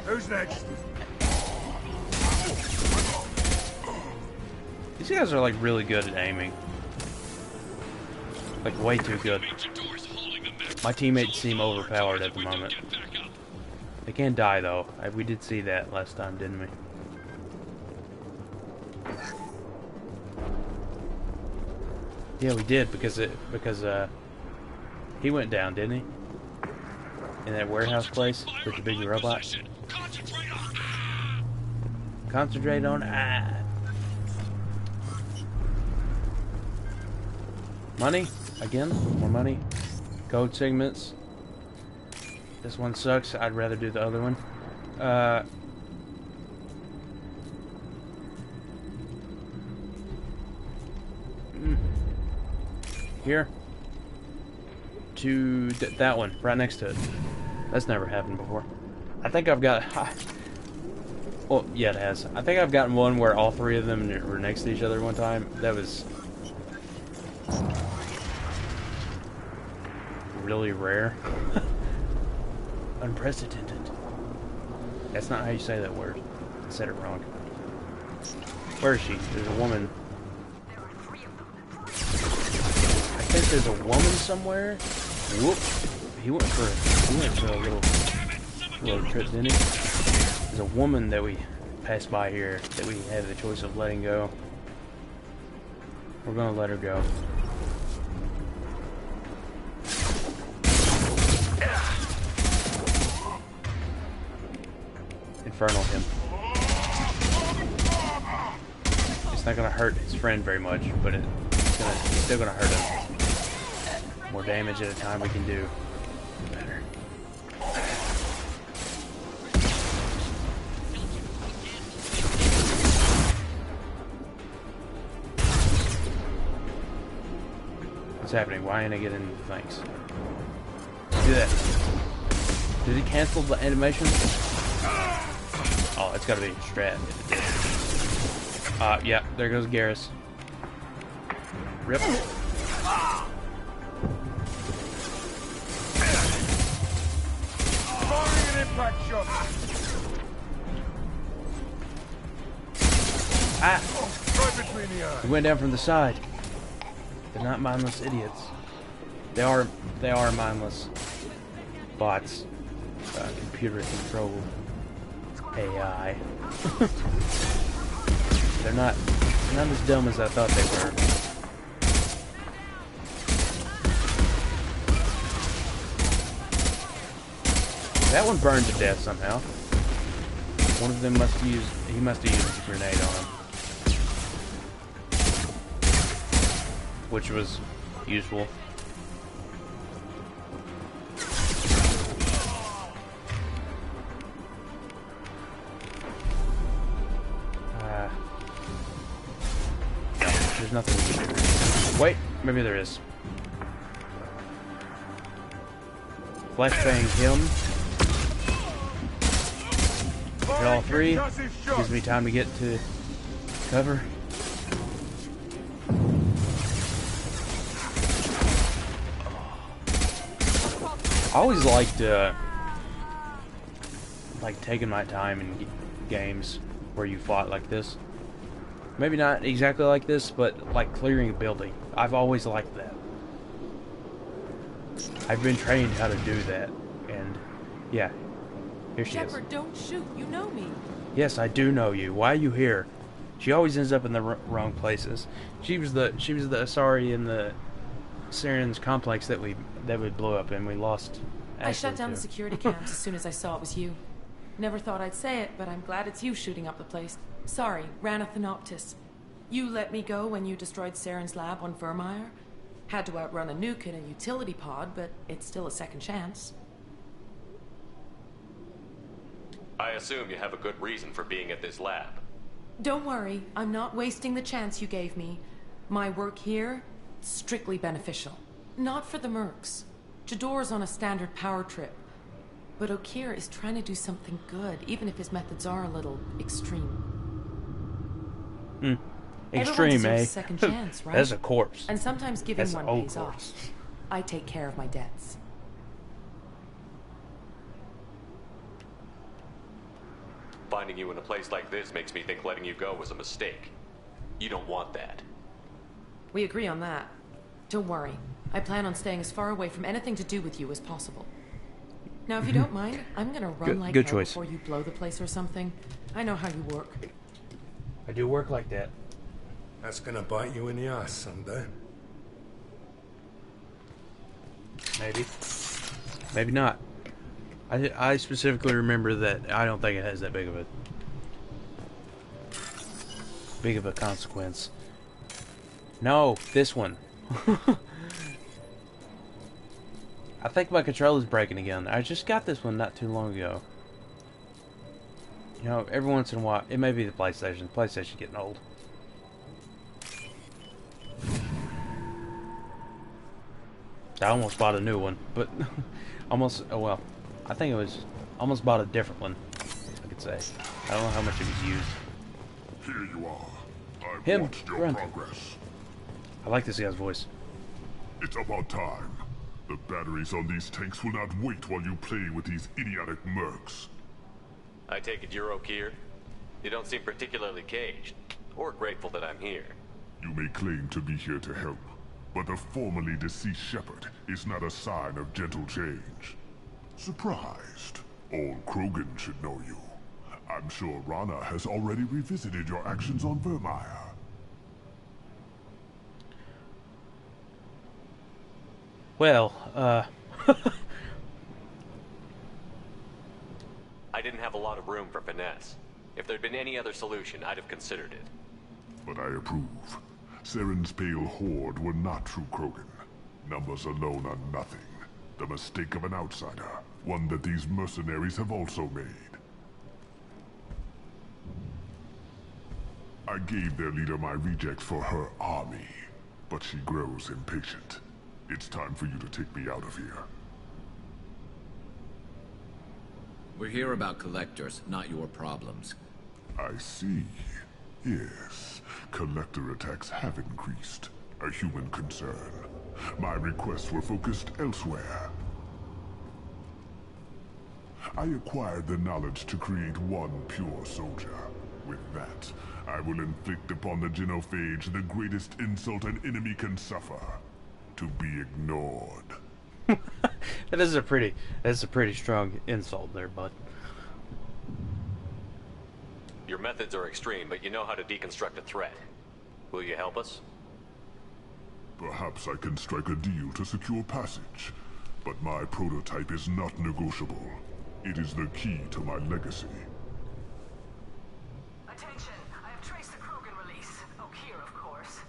Speaker 6: Who's next?
Speaker 1: These guys are like really good at aiming. Like way too good.
Speaker 3: Major doors holding them back.
Speaker 1: My teammates seem overpowered at the
Speaker 3: We don't
Speaker 1: moment.
Speaker 3: get back up.
Speaker 1: They can't die though. We did see that last time, didn't we? Yeah, we did because he went down, didn't he? In that warehouse place with the big robot.
Speaker 3: Position. Concentrate on.
Speaker 1: Concentrate on money again. More money. Code segments. This one sucks. I'd rather do the other one. Here. To that one, right next to it. That's never happened before. I think I've got... Well, yeah, it has. I think I've gotten one where all 3 of them were next to each other one time. That was... really rare. Unprecedented. That's not how you say that word. I said it wrong. Where is she? There's a woman. I think there's a woman somewhere. Whoop. He went for a little trip, didn't he? There's a woman that we passed by here that we have the choice of letting go. We're gonna let her go. Infernal him. It's not gonna hurt his friend very much, but it's still gonna hurt him. More damage at a time we can do, the better. What's happening? Why ain't I getting the things? Do that. Did he cancel the animation? Oh, it's gotta be strat. Yeah, there goes Garrus. Rip.
Speaker 6: Firing an impact shot.
Speaker 1: Ah!
Speaker 6: Right between the eyes.
Speaker 1: He went down from the side. They're not mindless idiots. They are mindless bots. Computer controlled AI. They're not as dumb as I thought they were. That one burned to death somehow. One of them must have used a grenade on him. Which was useful. There's nothing we can do. Wait, maybe there is. Flashbang him. Hit all 3. Gives me time to get to cover. I always liked like taking my time in games where you fought like this. Maybe not exactly like this, but like clearing a building. I've always liked that. I've been trained how to do that, and yeah, here she is.
Speaker 9: Shepard, don't shoot. You know me.
Speaker 1: Yes, I do know you. Why are you here? She always ends up in the wrong places. She was the Asari in the Saren's complex that we blew up and we lost.
Speaker 9: I shut
Speaker 1: Ashley
Speaker 9: down
Speaker 1: to.
Speaker 9: the security cams as soon as I saw it was you. Never thought I'd say it, but I'm glad it's you shooting up the place. Sorry, Rana Thanoptis. You let me go when you destroyed Saren's lab on Vermeer. Had to outrun a nuke in a utility pod, but it's still a second chance.
Speaker 4: I assume you have a good reason for being at this lab.
Speaker 9: Don't worry, I'm not wasting the chance you gave me. My work here, strictly beneficial. Not for the mercs. Jador's on a standard power trip. But Okir is trying to do something good, even if his methods are a little extreme.
Speaker 1: Extreme,
Speaker 9: Everyone deserves
Speaker 1: eh?
Speaker 9: a second chance, right?
Speaker 1: That's a corpse.
Speaker 9: And sometimes giving
Speaker 1: That's
Speaker 9: one
Speaker 1: an old
Speaker 9: pays
Speaker 1: corpse.
Speaker 9: off. I take care of my debts.
Speaker 4: Finding you in a place like this makes me think letting you go was a mistake. You don't want that.
Speaker 9: We agree on that. Don't worry. I plan on staying as far away from anything to do with you as possible. Now, if you don't mind, I'm gonna run like
Speaker 1: good
Speaker 9: hell
Speaker 1: choice.
Speaker 9: before you blow the place or something. I know how you work.
Speaker 1: I do work like that.
Speaker 6: That's gonna bite you in the ass someday.
Speaker 1: Maybe. Maybe not. I specifically remember that I don't think it has that big of a consequence. No, this one. I think my controller's breaking again. I just got this one not too long ago. You know, every once in a while, it may be the PlayStation. The PlayStation's getting old. I almost bought a new one, but almost, oh well, I think it was, almost bought a different one, I could say. I don't know how much it was used.
Speaker 8: Here you are. I've
Speaker 1: Him,
Speaker 8: watched your
Speaker 1: grunting.
Speaker 8: progress.
Speaker 1: I like this guy's voice.
Speaker 8: It's about time. The batteries on these tanks will not wait while you play with these idiotic mercs.
Speaker 4: I take it you're Okir? You don't seem particularly caged, or grateful that I'm here.
Speaker 8: You may claim to be here to help, but the formerly deceased Shepard is not a sign of gentle change. Surprised? Old Krogan should know you. I'm sure Rana has already revisited your actions on Vermeer.
Speaker 1: Well,
Speaker 4: I didn't have a lot of room for finesse. If there'd been any other solution, I'd have considered it.
Speaker 8: But I approve. Saren's pale horde were not true Krogan. Numbers alone are nothing. The mistake of an outsider. One that these mercenaries have also made. I gave their leader my rejects for her army, but she grows impatient. It's time for you to take me out of here.
Speaker 5: We're here about collectors, not your problems.
Speaker 8: I see. Yes, collector attacks have increased. A human concern. My requests were focused elsewhere. I acquired the knowledge to create one pure soldier. With that, I will inflict upon the genophage the greatest insult an enemy can suffer. To be ignored.
Speaker 1: that's a pretty strong insult there, bud.
Speaker 4: Your methods are extreme, but you know how to deconstruct a threat. Will you help us?
Speaker 8: Perhaps I can strike a deal to secure passage. But my prototype is not negotiable. It is the key to my legacy.
Speaker 10: Attention, I have traced the Krogan release. Okir, of course.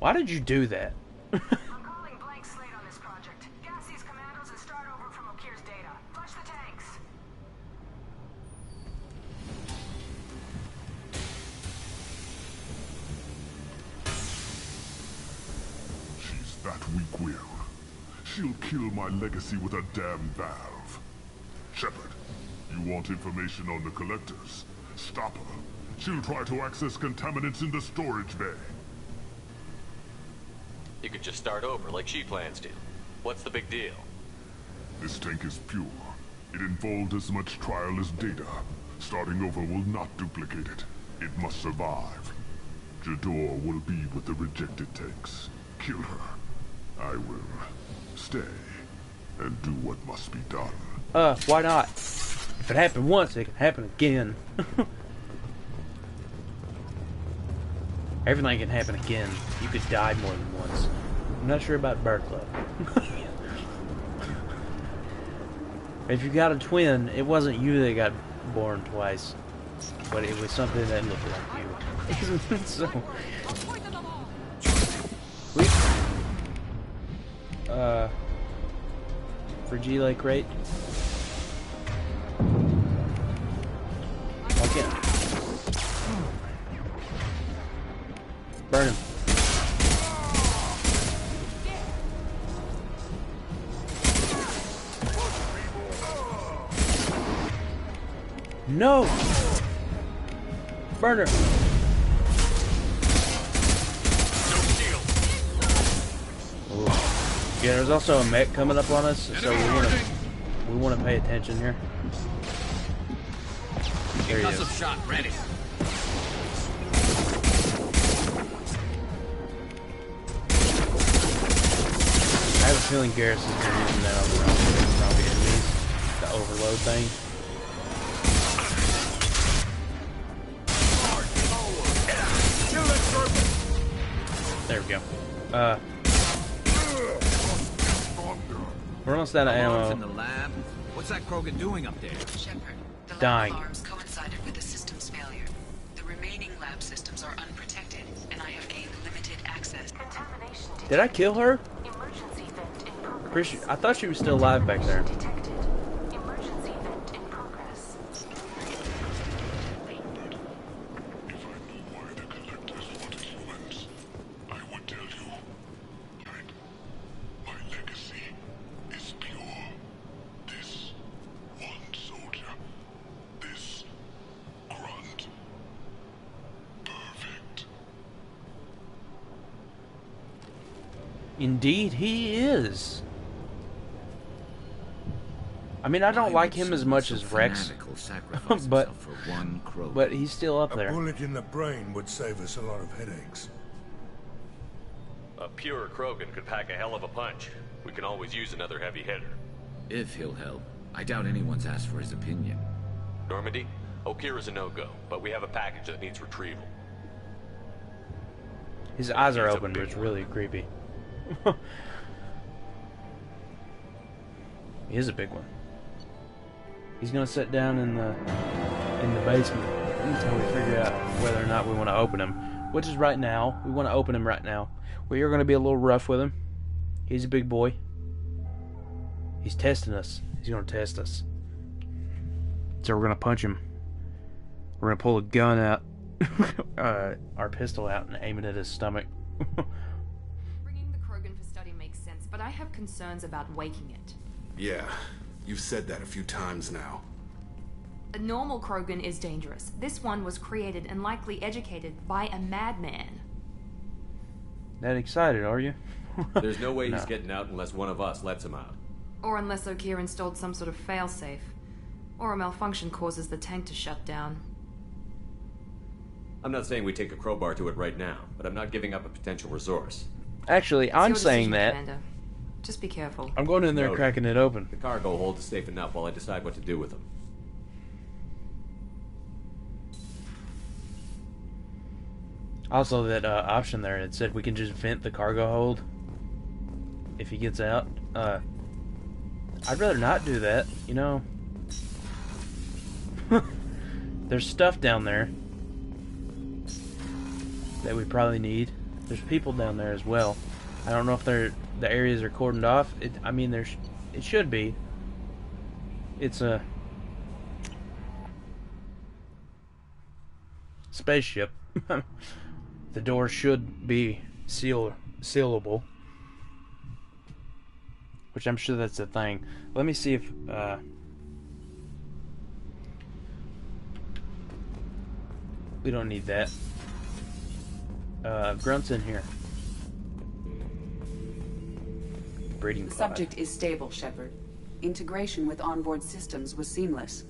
Speaker 1: Why did you do that?
Speaker 10: I'm calling blank slate on this project. Gas these commandos and start over from Okir's data. Flush the tanks.
Speaker 8: She's that weak-willed. She'll kill my legacy with a damn valve. Shepard, you want information on the collectors? Stop her. She'll try to access contaminants in the storage bay.
Speaker 4: You could just start over like she plans to. What's the big deal?
Speaker 8: This tank is pure. It involved as much trial as data. Starting over will not duplicate it. It must survive. Jador will be with the rejected tanks. Kill her. I will stay and do what must be done.
Speaker 1: Why not? If it happened once, it can happen again. Everything can happen again. You could die more than once. I'm not sure about Bear Club. If you got a twin, it wasn't you that got born twice, but it was something that looked like you. So, Frigile crate. Okay. Burn him. No! Burner! Ooh. Yeah, there's also a mech coming up on us, so we want to pay attention here. There he is.
Speaker 5: Shot ready.
Speaker 1: I have a feeling Garrus is going to be using that on the zombie enemies. The overload thing. There we go. We're almost out of ammo.
Speaker 5: In the lab. What's that Krogan doing up there?
Speaker 2: Shepard, the
Speaker 1: Dying.
Speaker 2: lab alarms coincided with the system's failure. The remaining lab systems are unprotected, and I have gained limited access.
Speaker 10: Contamination
Speaker 1: Did I kill her?
Speaker 10: Emergency vent in progress.
Speaker 1: I thought she was still alive back there.
Speaker 10: Detected. Emergency vent in progress.
Speaker 8: If I knew why the collectors wanted humans, I would tell you. My legacy is pure. This one soldier. This grunt. Perfect.
Speaker 1: Indeed, he is. I mean, I don't like him as much as Rex, but he's still up
Speaker 6: A
Speaker 1: there.
Speaker 6: bullet in the brain would save us a lot of headaches.
Speaker 4: A pure Krogan could pack a hell of a punch. We can always use another heavy hitter.
Speaker 5: If he'll help. I doubt anyone's asked for his opinion.
Speaker 4: Normandy, Okira's a no-go, but we have a package that needs retrieval.
Speaker 1: His eyes are open, but it's really creepy. He is a big one. He's gonna sit down in the basement until we figure out whether or not we want to open him. Which is right now. We want to open him right now. We are gonna be a little rough with him. He's a big boy. He's testing us. He's gonna test us. So we're gonna punch him. We're gonna pull a gun out, our pistol out, and aim it at his stomach.
Speaker 11: Bringing the Krogan for study makes sense, but I have concerns about waking it.
Speaker 12: Yeah, you've said that a few times now.
Speaker 11: A normal Krogan is dangerous. This one was created and likely educated by a madman.
Speaker 1: That excited, are you?
Speaker 4: There's no way he's getting out unless one of us lets him out.
Speaker 11: Or unless Okir installed some sort of failsafe. Or a malfunction causes the tank to shut down.
Speaker 4: I'm not saying we take a crowbar to it right now, but I'm not giving up a potential resource.
Speaker 1: Actually, I'm saying that.
Speaker 11: Commander. Just be careful.
Speaker 1: I'm going in there
Speaker 4: Noted.
Speaker 1: cracking it open.
Speaker 4: The cargo hold is safe enough while I decide what to do with them.
Speaker 1: Also, that option there, it said we can just vent the cargo hold if he gets out. I'd rather not do that, you know. There's stuff down there that we probably need. There's people down there as well. I don't know if the areas are cordoned off. I mean, it should be. It's a spaceship. The door should be sealable, which I'm sure that's a thing. Let me see if we don't need that. Grunt's in here. breeding
Speaker 2: The
Speaker 1: pod.
Speaker 2: subject is stable, Shepard. Integration with onboard systems was seamless.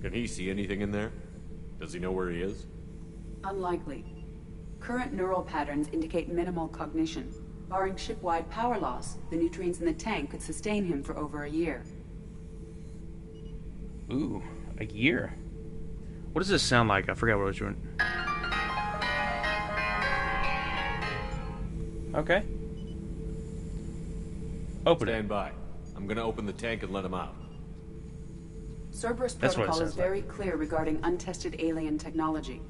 Speaker 4: Can he see anything in there? Does he know where he is?
Speaker 2: Unlikely. Current neural patterns indicate minimal cognition. Barring ship-wide power loss, the nutrients in the tank could sustain him for over a year.
Speaker 1: Ooh, a year. What does this sound like? I forgot what I was doing. Okay. Open it.
Speaker 4: Stand by. I'm gonna open the tank and let him out.
Speaker 2: Cerberus
Speaker 1: That's what it
Speaker 2: protocol is
Speaker 1: sounds like.
Speaker 2: very clear regarding untested alien technology.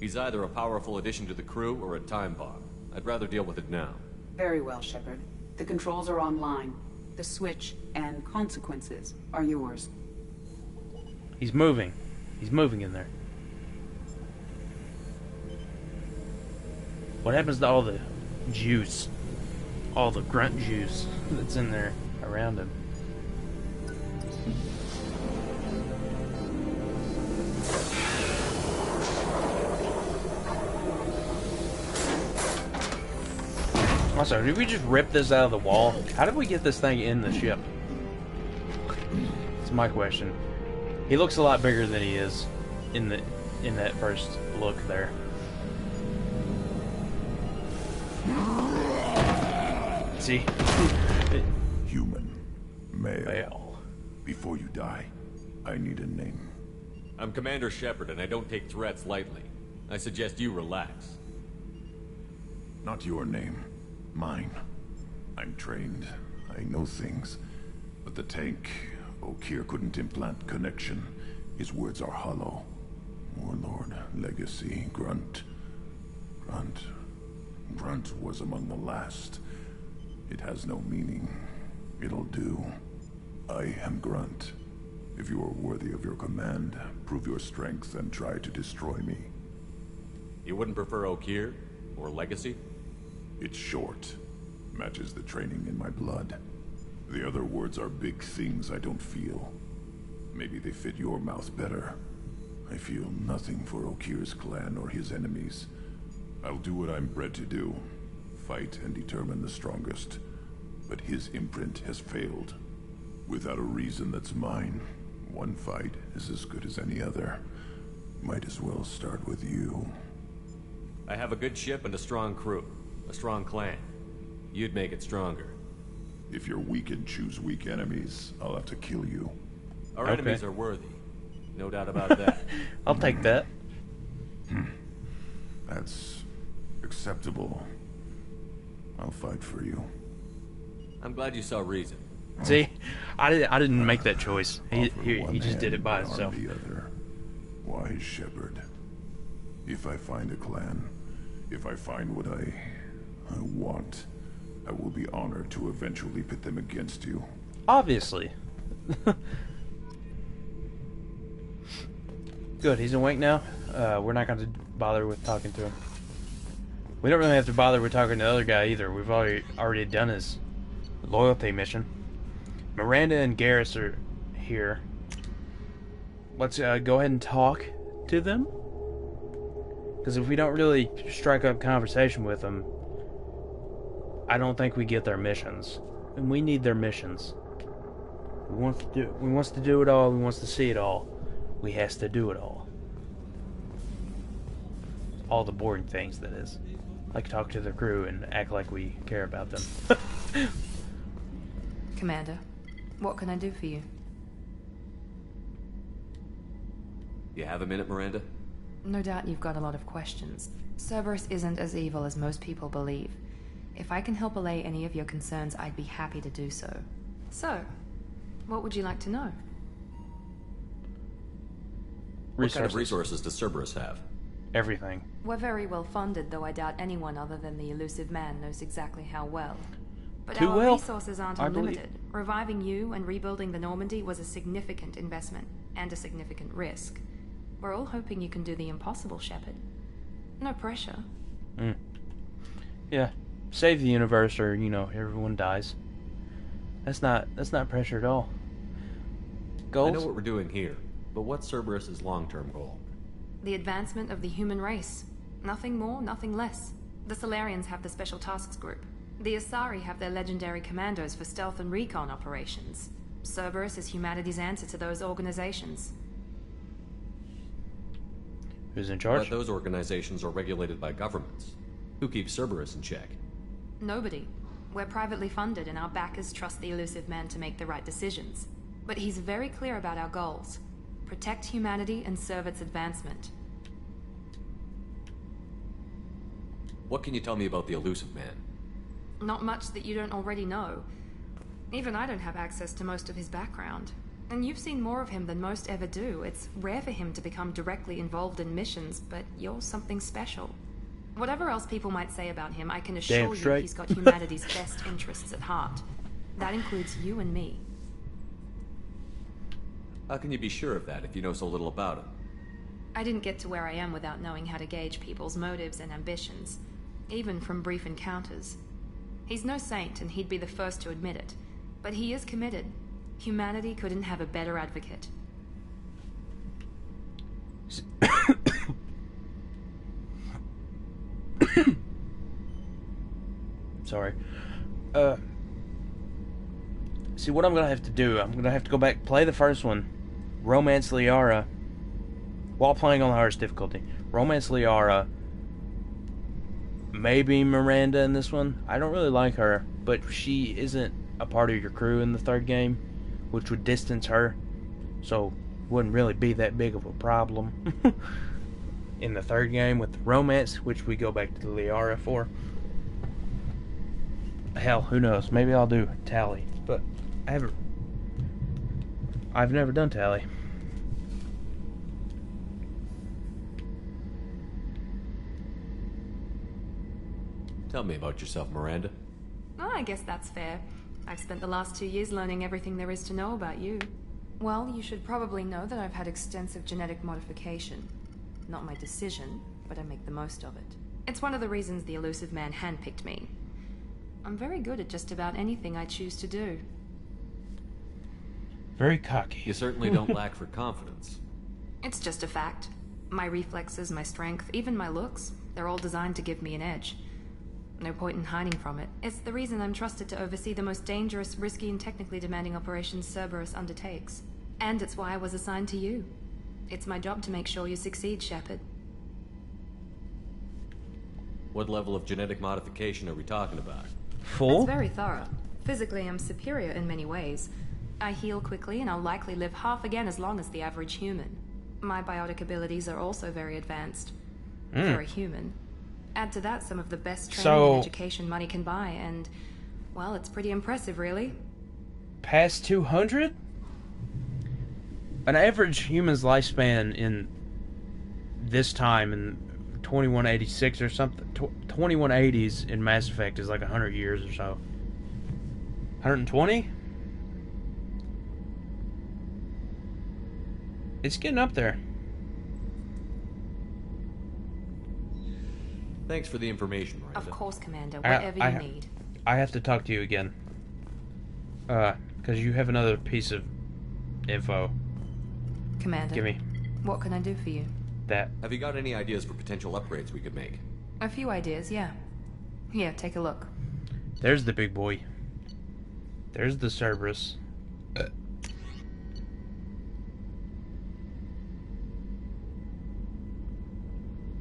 Speaker 4: He's either a powerful addition to the crew or a time bomb. I'd rather deal with it now.
Speaker 2: Very well, Shepard. The controls are online. The switch and consequences are yours.
Speaker 1: He's moving. He's moving in there. What happens to all the juice? All the grunt juice that's in there around him? Also, did we just rip this out of the wall? How did we get this thing in the ship? It's my question. He looks a lot bigger than he is in that first look there. See?
Speaker 13: Human. Male.
Speaker 1: Male.
Speaker 13: Before you die, I need a name.
Speaker 4: I'm Commander Shepard, and I don't take threats lightly. I suggest you relax.
Speaker 13: Not your name. Mine. I'm trained. I know things. But the tank, Okeer couldn't implant connection. His words are hollow. Warlord, legacy, Grunt. Grunt was among the last. It has no meaning. It'll do. I am Grunt. If you are worthy of your command, prove your strength and try to destroy me.
Speaker 4: You wouldn't prefer Okeer? Or legacy?
Speaker 13: It's short. Matches the training in my blood. The other words are big things I don't feel. Maybe they fit your mouth better. I feel nothing for Okeer's clan or his enemies. I'll do what I'm bred to do. Fight and determine the strongest. But his imprint has failed. Without a reason that's mine, one fight is as good as any other. Might as well start with you.
Speaker 4: I have a good ship and a strong crew. A strong clan. You'd make it stronger.
Speaker 13: If you're weak and choose weak enemies, I'll have to kill you.
Speaker 4: Our enemies are worthy. No doubt about that.
Speaker 1: I'll take that.
Speaker 13: That's acceptable. I'll fight for you.
Speaker 4: I'm glad you saw reason.
Speaker 1: See, I didn't make that choice. He
Speaker 13: One
Speaker 1: just did
Speaker 13: hand,
Speaker 1: it by
Speaker 13: arm
Speaker 1: himself.
Speaker 13: the other. Wise Shepherd. If I find a clan, if I find what I want, I will be honored to eventually pit them against you.
Speaker 1: Obviously. Good, he's awake now. We're not going to bother with talking to him. We don't really have to bother with talking to the other guy either. We've already done his loyalty mission. Miranda and Garrus are here. Let's go ahead and talk to them. Because if we don't really strike up conversation with them, I don't think we get their missions. And we need their missions. We wants to do it all. We wants to see it all. We has to do it all. All the boring things, that is. Like talk to the crew and act like we care about them.
Speaker 11: Commander, what can I do for you?
Speaker 4: You have a minute, Miranda?
Speaker 11: No doubt you've got a lot of questions. Cerberus isn't as evil as most people believe. If I can help allay any of your concerns, I'd be happy to do so. So, what would you like to know?
Speaker 4: What kind of resources does Cerberus have?
Speaker 1: Everything.
Speaker 11: We're very well funded, though I doubt anyone other than the elusive man knows exactly how well. But
Speaker 1: Too
Speaker 11: our
Speaker 1: well,
Speaker 11: resources aren't
Speaker 1: I believe.
Speaker 11: unlimited. Reviving you and rebuilding the Normandy was a significant investment, and a significant risk. We're all hoping you can do the impossible, Shepard. No pressure.
Speaker 1: Yeah. Save the universe or, everyone dies. That's not pressure at all. Goals?
Speaker 4: I know what we're doing here, but what's Cerberus's long-term goal?
Speaker 11: The advancement of the human race. Nothing more, nothing less. The Solarians have the Special Tasks Group. The Asari have their legendary commandos for stealth and recon operations. Cerberus is humanity's answer to those organizations.
Speaker 1: Who's in charge?
Speaker 14: But those organizations are regulated by governments. Who keeps Cerberus in check?
Speaker 11: Nobody. We're privately funded and our backers trust the elusive man to make the right decisions. But he's very clear about our goals. Protect humanity and serve its advancement.
Speaker 14: What can you tell me about the elusive man?
Speaker 11: Not much that you don't already know. Even I don't have access to most of his background. And you've seen more of him than most ever do. It's rare for him to become directly involved in missions, but you're something special. Whatever else people might say about him, I can assure you he's got humanity's best interests at heart. That includes you and me.
Speaker 14: How can you be sure of that if you know so little about him?
Speaker 11: I didn't get to where I am without knowing how to gauge people's motives and ambitions, even from brief encounters. He's no saint, and he'd be the first to admit it. But he is committed. Humanity couldn't have a better advocate.
Speaker 1: Sorry. See, what I'm gonna have to do, I'm gonna have to go back, play the first one, Romance Liara, while playing on the hardest difficulty. Romance Liara, maybe Miranda in this one. I don't really like her, but she isn't a part of your crew in the third game, which would distance her, so wouldn't really be that big of a problem in the third game with the romance, which we go back to Liara for. Hell, who knows? Maybe I'll do Tally, but I've never done Tally.
Speaker 14: Tell me about yourself, Miranda.
Speaker 11: Oh, I guess that's fair. I've spent the last 2 years learning everything there is to know about you. Well, you should probably know that I've had extensive genetic modification. Not my decision, but I make the most of it. It's one of the reasons the elusive man handpicked me. I'm very good at just about anything I choose to do.
Speaker 1: Very cocky.
Speaker 14: You certainly don't lack for confidence.
Speaker 11: It's just a fact. My reflexes, my strength, even my looks, they're all designed to give me an edge. No point in hiding from it. It's the reason I'm trusted to oversee the most dangerous, risky, and technically demanding operations Cerberus undertakes. And it's why I was assigned to you. It's my job to make sure you succeed, Shepard.
Speaker 14: What level of genetic modification are we talking about?
Speaker 1: Full?
Speaker 11: It's very thorough. Physically, I'm superior in many ways. I heal quickly, and I'll likely live half again as long as the average human. My biotic abilities are also very advanced. For a human. Add to that some of the best training and education money can buy, and, well, it's pretty impressive, really.
Speaker 1: Past 200? An average human's lifespan in this time, in 2186 or something, 2180s in Mass Effect is like 100 years or so. 120? It's getting up there.
Speaker 14: Thanks for the information, Miranda.
Speaker 11: Of course, Commander. Whatever you need.
Speaker 1: I have to talk to you again. Because you have another piece of info.
Speaker 11: Commander.
Speaker 1: Give me.
Speaker 11: What can I do for you?
Speaker 1: That.
Speaker 14: Have you got any ideas for potential upgrades we could make?
Speaker 11: A few ideas, yeah. Here, take a look.
Speaker 1: There's the big boy. There's the Cerberus.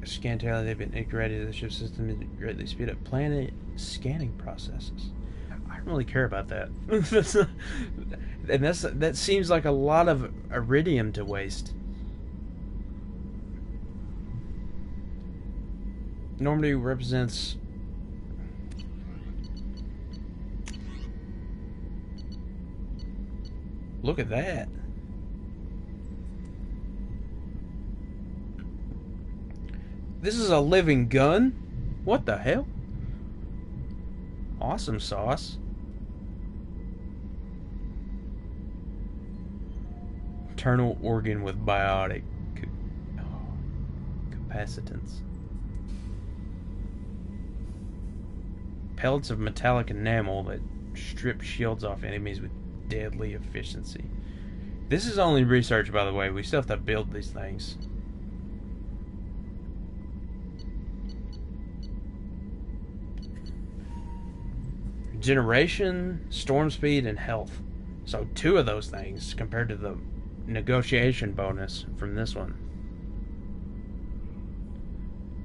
Speaker 1: Scan tail, they've been integrated. The ship system to greatly speed up planet scanning processes. I don't really care about that. And that seems like a lot of iridium to waste. Normally represents. Look at that. This is a living gun? What the hell? Awesome sauce. Internal organ with biotic capacitance. Pellets of metallic enamel that strip shields off enemies with deadly efficiency. This is only research, by the way. We still have to build these things. generation, storm speed, and health. So 2 of those things compared to the negotiation bonus from this one.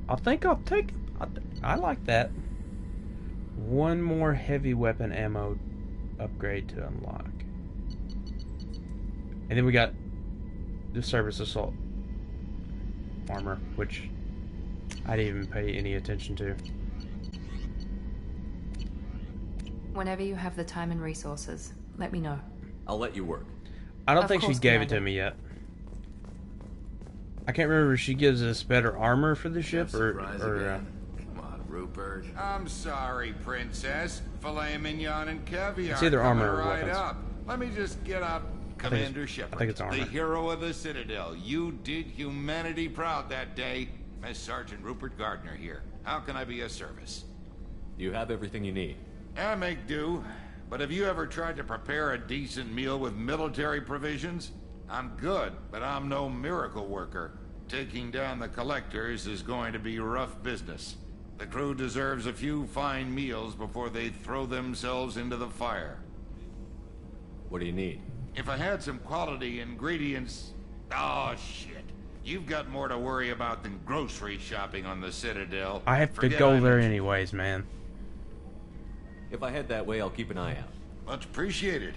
Speaker 1: I like that. 1 more heavy weapon ammo upgrade to unlock. And then we got the Cerberus assault armor, which I didn't even pay any attention to.
Speaker 11: Whenever you have the time and resources, let me know.
Speaker 14: I'll let you work.
Speaker 1: I don't
Speaker 11: Of
Speaker 1: think she
Speaker 11: course,
Speaker 1: gave it to
Speaker 11: Commander.
Speaker 1: me yet. I can't remember if she gives us better armor for the ship or
Speaker 15: Come on, Rupert. I'm sorry, Princess. Filet mignon and caviar.
Speaker 1: It's either
Speaker 15: coming
Speaker 1: armor or
Speaker 15: right
Speaker 1: weapons.
Speaker 15: up. Let me just get out Commander Shepard.
Speaker 1: I think it's armor.
Speaker 15: The hero of the Citadel. You did humanity proud that day. As Sergeant Rupert Gardner here. How can I be of service?
Speaker 14: You have everything you need.
Speaker 15: I make do. But have you ever tried to prepare a decent meal with military provisions? I'm good, but I'm no miracle worker. Taking down the collectors is going to be rough business. The crew deserves a few fine meals before they throw themselves into the fire.
Speaker 14: What do you need?
Speaker 15: If I had some quality ingredients... Oh, shit. You've got more to worry about than grocery shopping on the Citadel.
Speaker 1: I have to
Speaker 15: Forget
Speaker 1: go
Speaker 15: I
Speaker 1: there
Speaker 15: mentioned-
Speaker 1: anyways, man.
Speaker 14: If I head that way, I'll keep an eye out.
Speaker 15: Much appreciated.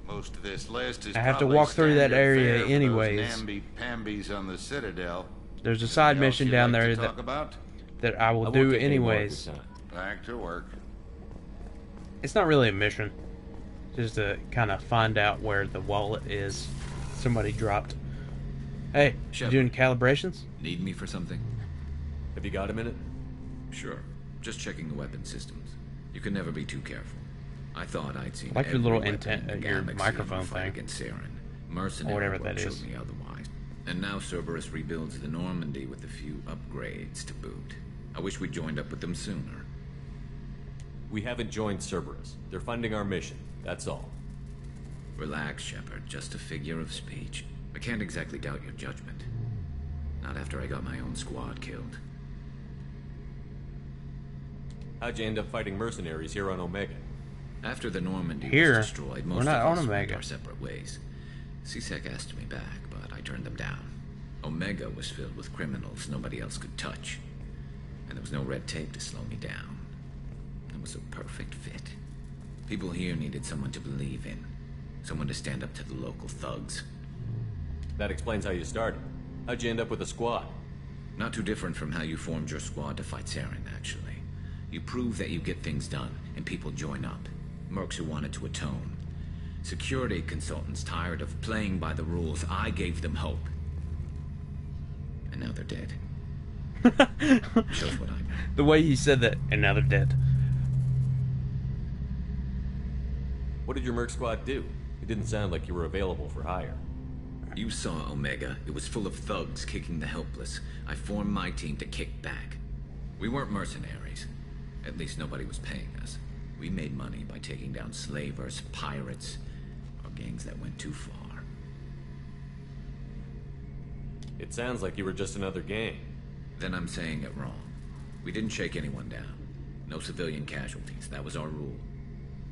Speaker 15: Most of this list is
Speaker 1: I have to
Speaker 15: probably
Speaker 1: walk through that
Speaker 15: standard
Speaker 1: area
Speaker 15: fare for
Speaker 1: anyways.
Speaker 15: those namby-pambies on the Citadel.
Speaker 1: There's a side
Speaker 15: Anything else
Speaker 1: mission
Speaker 15: you'd
Speaker 1: down
Speaker 15: like
Speaker 1: there
Speaker 15: to
Speaker 1: that
Speaker 15: talk about?
Speaker 1: I will do anyways.
Speaker 15: Back to work.
Speaker 1: It's not really a mission. Just to kind of find out where the wallet is. Somebody dropped. Hey, you
Speaker 5: Shepard.
Speaker 1: doing calibrations?
Speaker 5: Need me for something?
Speaker 14: Have you got a minute?
Speaker 5: Sure. Just checking the weapon systems. You can never be too careful. I thought I'd seen
Speaker 1: I like your
Speaker 5: every
Speaker 1: little
Speaker 5: weapon
Speaker 1: intent,
Speaker 5: in the
Speaker 1: your
Speaker 5: galaxy
Speaker 1: microphone
Speaker 5: in the fight
Speaker 1: thing.
Speaker 5: against Saren. Mercenary
Speaker 1: Or whatever
Speaker 5: work
Speaker 1: that
Speaker 5: showed
Speaker 1: is.
Speaker 5: me otherwise. And now Cerberus rebuilds the Normandy with a few upgrades to boot. I wish we'd joined up with them sooner.
Speaker 14: We haven't joined Cerberus. They're funding our mission. That's all.
Speaker 5: Relax, Shepard. Just a figure of speech. I can't exactly doubt your judgment. Not after I got my own squad killed.
Speaker 14: How'd you end up fighting mercenaries here on Omega?
Speaker 5: After the Normandy
Speaker 1: Here,
Speaker 5: was destroyed,
Speaker 1: we're
Speaker 5: most
Speaker 1: not
Speaker 5: of
Speaker 1: on
Speaker 5: us went
Speaker 1: Omega.
Speaker 5: our separate ways. C-Sec asked me back, but I turned them down. Omega was filled with criminals nobody else could touch. And there was no red tape to slow me down. It was a perfect fit. People here needed someone to believe in. Someone to stand up to the local thugs.
Speaker 14: That explains how you started. How'd you end up with a squad?
Speaker 5: Not too different from how you formed your squad to fight Saren, actually. You prove that you get things done, and people join up. Mercs who wanted to atone. Security consultants tired of playing by the rules. I gave them hope. And now they're dead. Shows what I know.
Speaker 1: The way he said that, and now they're dead.
Speaker 14: What did your merc squad do? It didn't sound like you were available for hire.
Speaker 5: You saw Omega. It was full of thugs kicking the helpless. I formed my team to kick back. We weren't mercenaries. At least nobody was paying us. We made money by taking down slavers, pirates, or gangs that went too far.
Speaker 14: It sounds like you were just another gang.
Speaker 5: Then I'm saying it wrong. We didn't shake anyone down. No civilian casualties. That was our rule.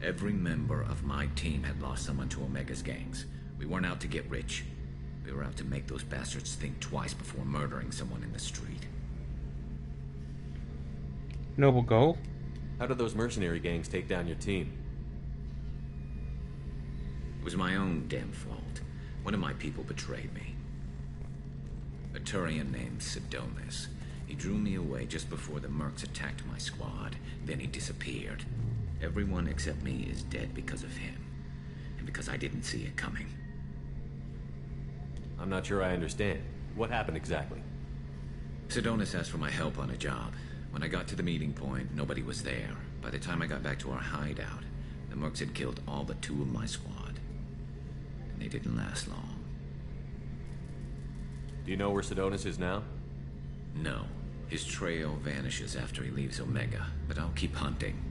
Speaker 5: Every member of my team had lost someone to Omega's gangs. We weren't out to get rich. We were out to make those bastards think twice before murdering someone in the street.
Speaker 1: Noble goal.
Speaker 14: How did those mercenary gangs take down your team?
Speaker 5: It was my own damn fault. One of my people betrayed me. A Turian named Sidonis. He drew me away just before the mercs attacked my squad. Then he disappeared. Everyone except me is dead because of him. And because I didn't see it coming.
Speaker 14: I'm not sure I understand. What happened exactly?
Speaker 5: Sidonis asked for my help on a job. When I got to the meeting point, nobody was there. By the time I got back to our hideout, the mercs had killed all but 2 of my squad. And they didn't last long.
Speaker 14: Do you know where Sidonis is now?
Speaker 5: No. His trail vanishes after he leaves Omega, but I'll keep hunting.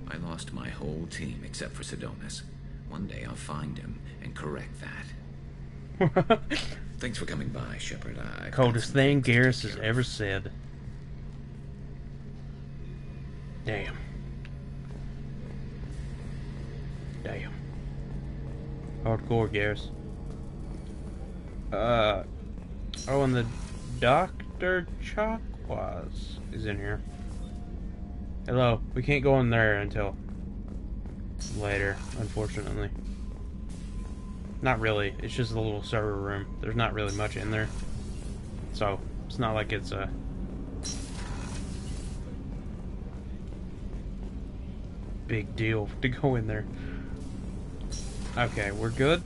Speaker 5: I lost my whole team except for Sidonis. One day I'll find him and correct that. Thanks for coming by, Shepard.
Speaker 1: Coldest thing Garrus has ever said. Damn. Damn. Hardcore, Garrus. Oh, and the Dr. Chakwas is in here. Hello. We can't go in there until later, unfortunately. Not really. It's just a little server room. There's not really much in there. So, it's not like it's a... big deal to go in there. Okay, we're good.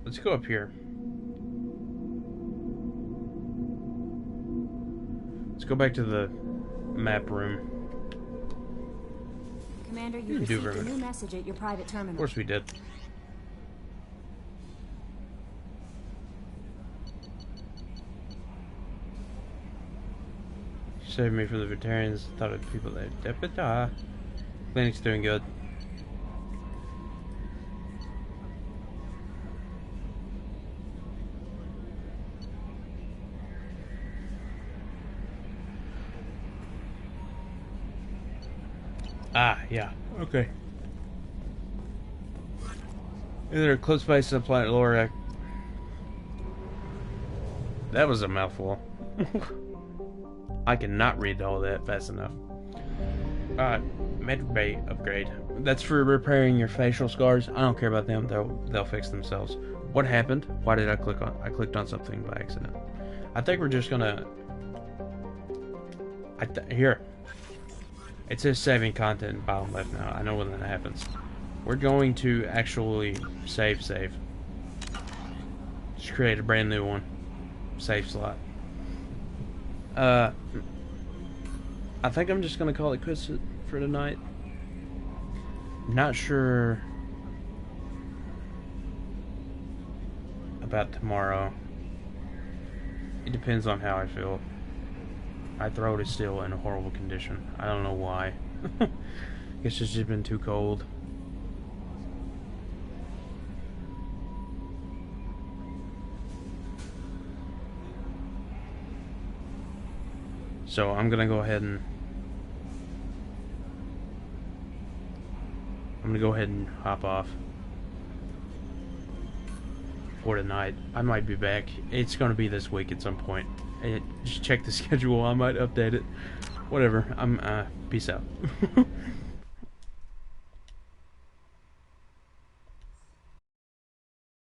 Speaker 1: Let's go up here. Let's go back to the map room.
Speaker 16: Commander, you received a new message at your private terminal.
Speaker 1: Of course we did. Saved me from the veterans. Thought of people that Clinic's doing good. Ah, yeah. Okay. They're close by to the planet Lorac. That was a mouthful. I cannot read all that fast enough. Med Bay upgrade. That's for repairing your facial scars. I don't care about them. They'll fix themselves. What happened? Why did I click on? I clicked on something by accident. I think we're just gonna. Here. It says saving content bottom left now. I know when that happens. We're going to actually save. Just create a brand new one. Save slot. I think I'm just gonna call it quits for tonight. Not sure about tomorrow. It depends on how I feel. My throat is still in a horrible condition. I don't know why. Guess it's just been too cold. So I'm gonna go ahead and hop off for tonight. I might be back. It's gonna be this week at some point. Just check the schedule. I might update it. Whatever. Peace out.